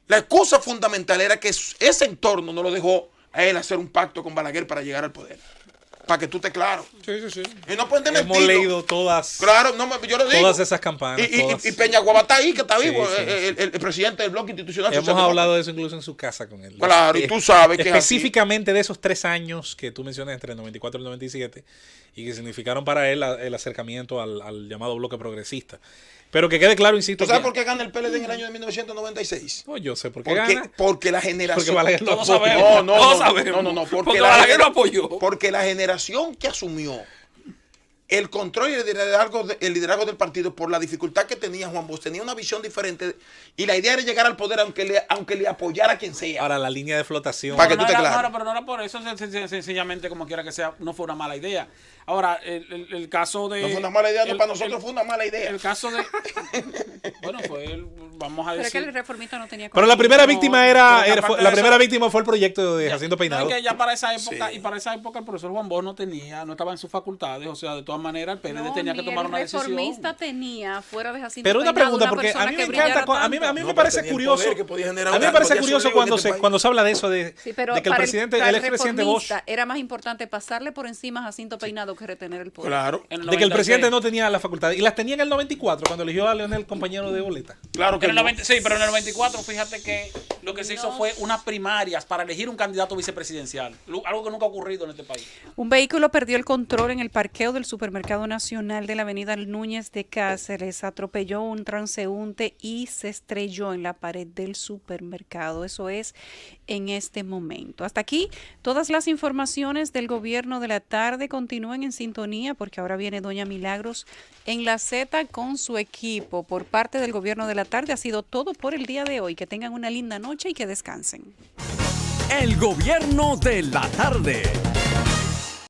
la excusa fundamental era que ese entorno no lo dejó a él hacer un pacto con Balaguer para llegar al poder. Para que tú estés claro. Sí. Y no pueden Hemos mentirlo. leído todas. Claro, yo lo digo. Todas esas campanas. Y Peña Guava está ahí, que está vivo, Sí. el presidente del bloque institucional. Hemos hablado de eso incluso en su casa con él. Claro, y tú sabes que es así. específicamente de esos 3 años que tú mencionas entre el 94 y el 97 y que significaron para él el acercamiento al llamado bloque progresista. Pero que quede claro, insisto. ¿Tú sabes por qué gana el PLD en el año de 1996? Pues yo sé por qué gana. Porque la generación. Porque Balaguer lo Todos apoyó. sabemos. No. Porque Balaguer lo apoyó. Porque la generación que asumió el control y el liderazgo del partido, por la dificultad que tenía Juan Bosch, tenía una visión diferente y la idea era llegar al poder aunque le apoyara a quien sea. Ahora, la línea de flotación. Para que tú te claro. Pero no era por eso, sencillamente, como quiera que sea, no fue una mala idea. Ahora, el caso de... No fue una mala idea, para nosotros fue una mala idea. El caso de... Bueno, vamos a Pero es que decir... el reformista no tenía... Pero la primera No, víctima pero la aparte de primera eso- víctima fue el proyecto de Jacinto Peinado. No, es que ya para esa época, Sí. y para esa época el profesor Juan Bosch no estaba en sus facultades, o sea, de todas maneras el PLD tenía que tomar una decisión. El reformista tenía fuera de Jacinto Pero una Peinado, pregunta, porque a persona mí que me encanta, brillara a mí tanto. me parece curioso, a mí me parece curioso cuando se habla de eso, de Sí, pero que el para presidente, para el expresidente Bosch, reformista era más importante pasarle por encima a Jacinto Peinado que retener el poder. Claro. En de que el 96. presidente no tenía la facultad, y las tenía en el 94, cuando eligió a Leonel compañero de boleta. Claro que En el no. 90 sí, pero en el 94, fíjate que lo que se hizo fue unas primarias para elegir un candidato vicepresidencial. Algo que nunca ha ocurrido en este país. Un vehículo perdió el control en el parqueo del Supermercado Nacional de la avenida Núñez de Cáceres, atropelló un transeúnte y se estrelló en la pared del supermercado. Eso es en este momento. Hasta aquí, todas las informaciones del gobierno de la tarde. Continúen en sintonía porque ahora viene doña Milagros en la Z con su equipo. Por parte del gobierno de la tarde ha sido todo por el día de hoy. Que tengan una linda noche y que descansen. El gobierno de la tarde.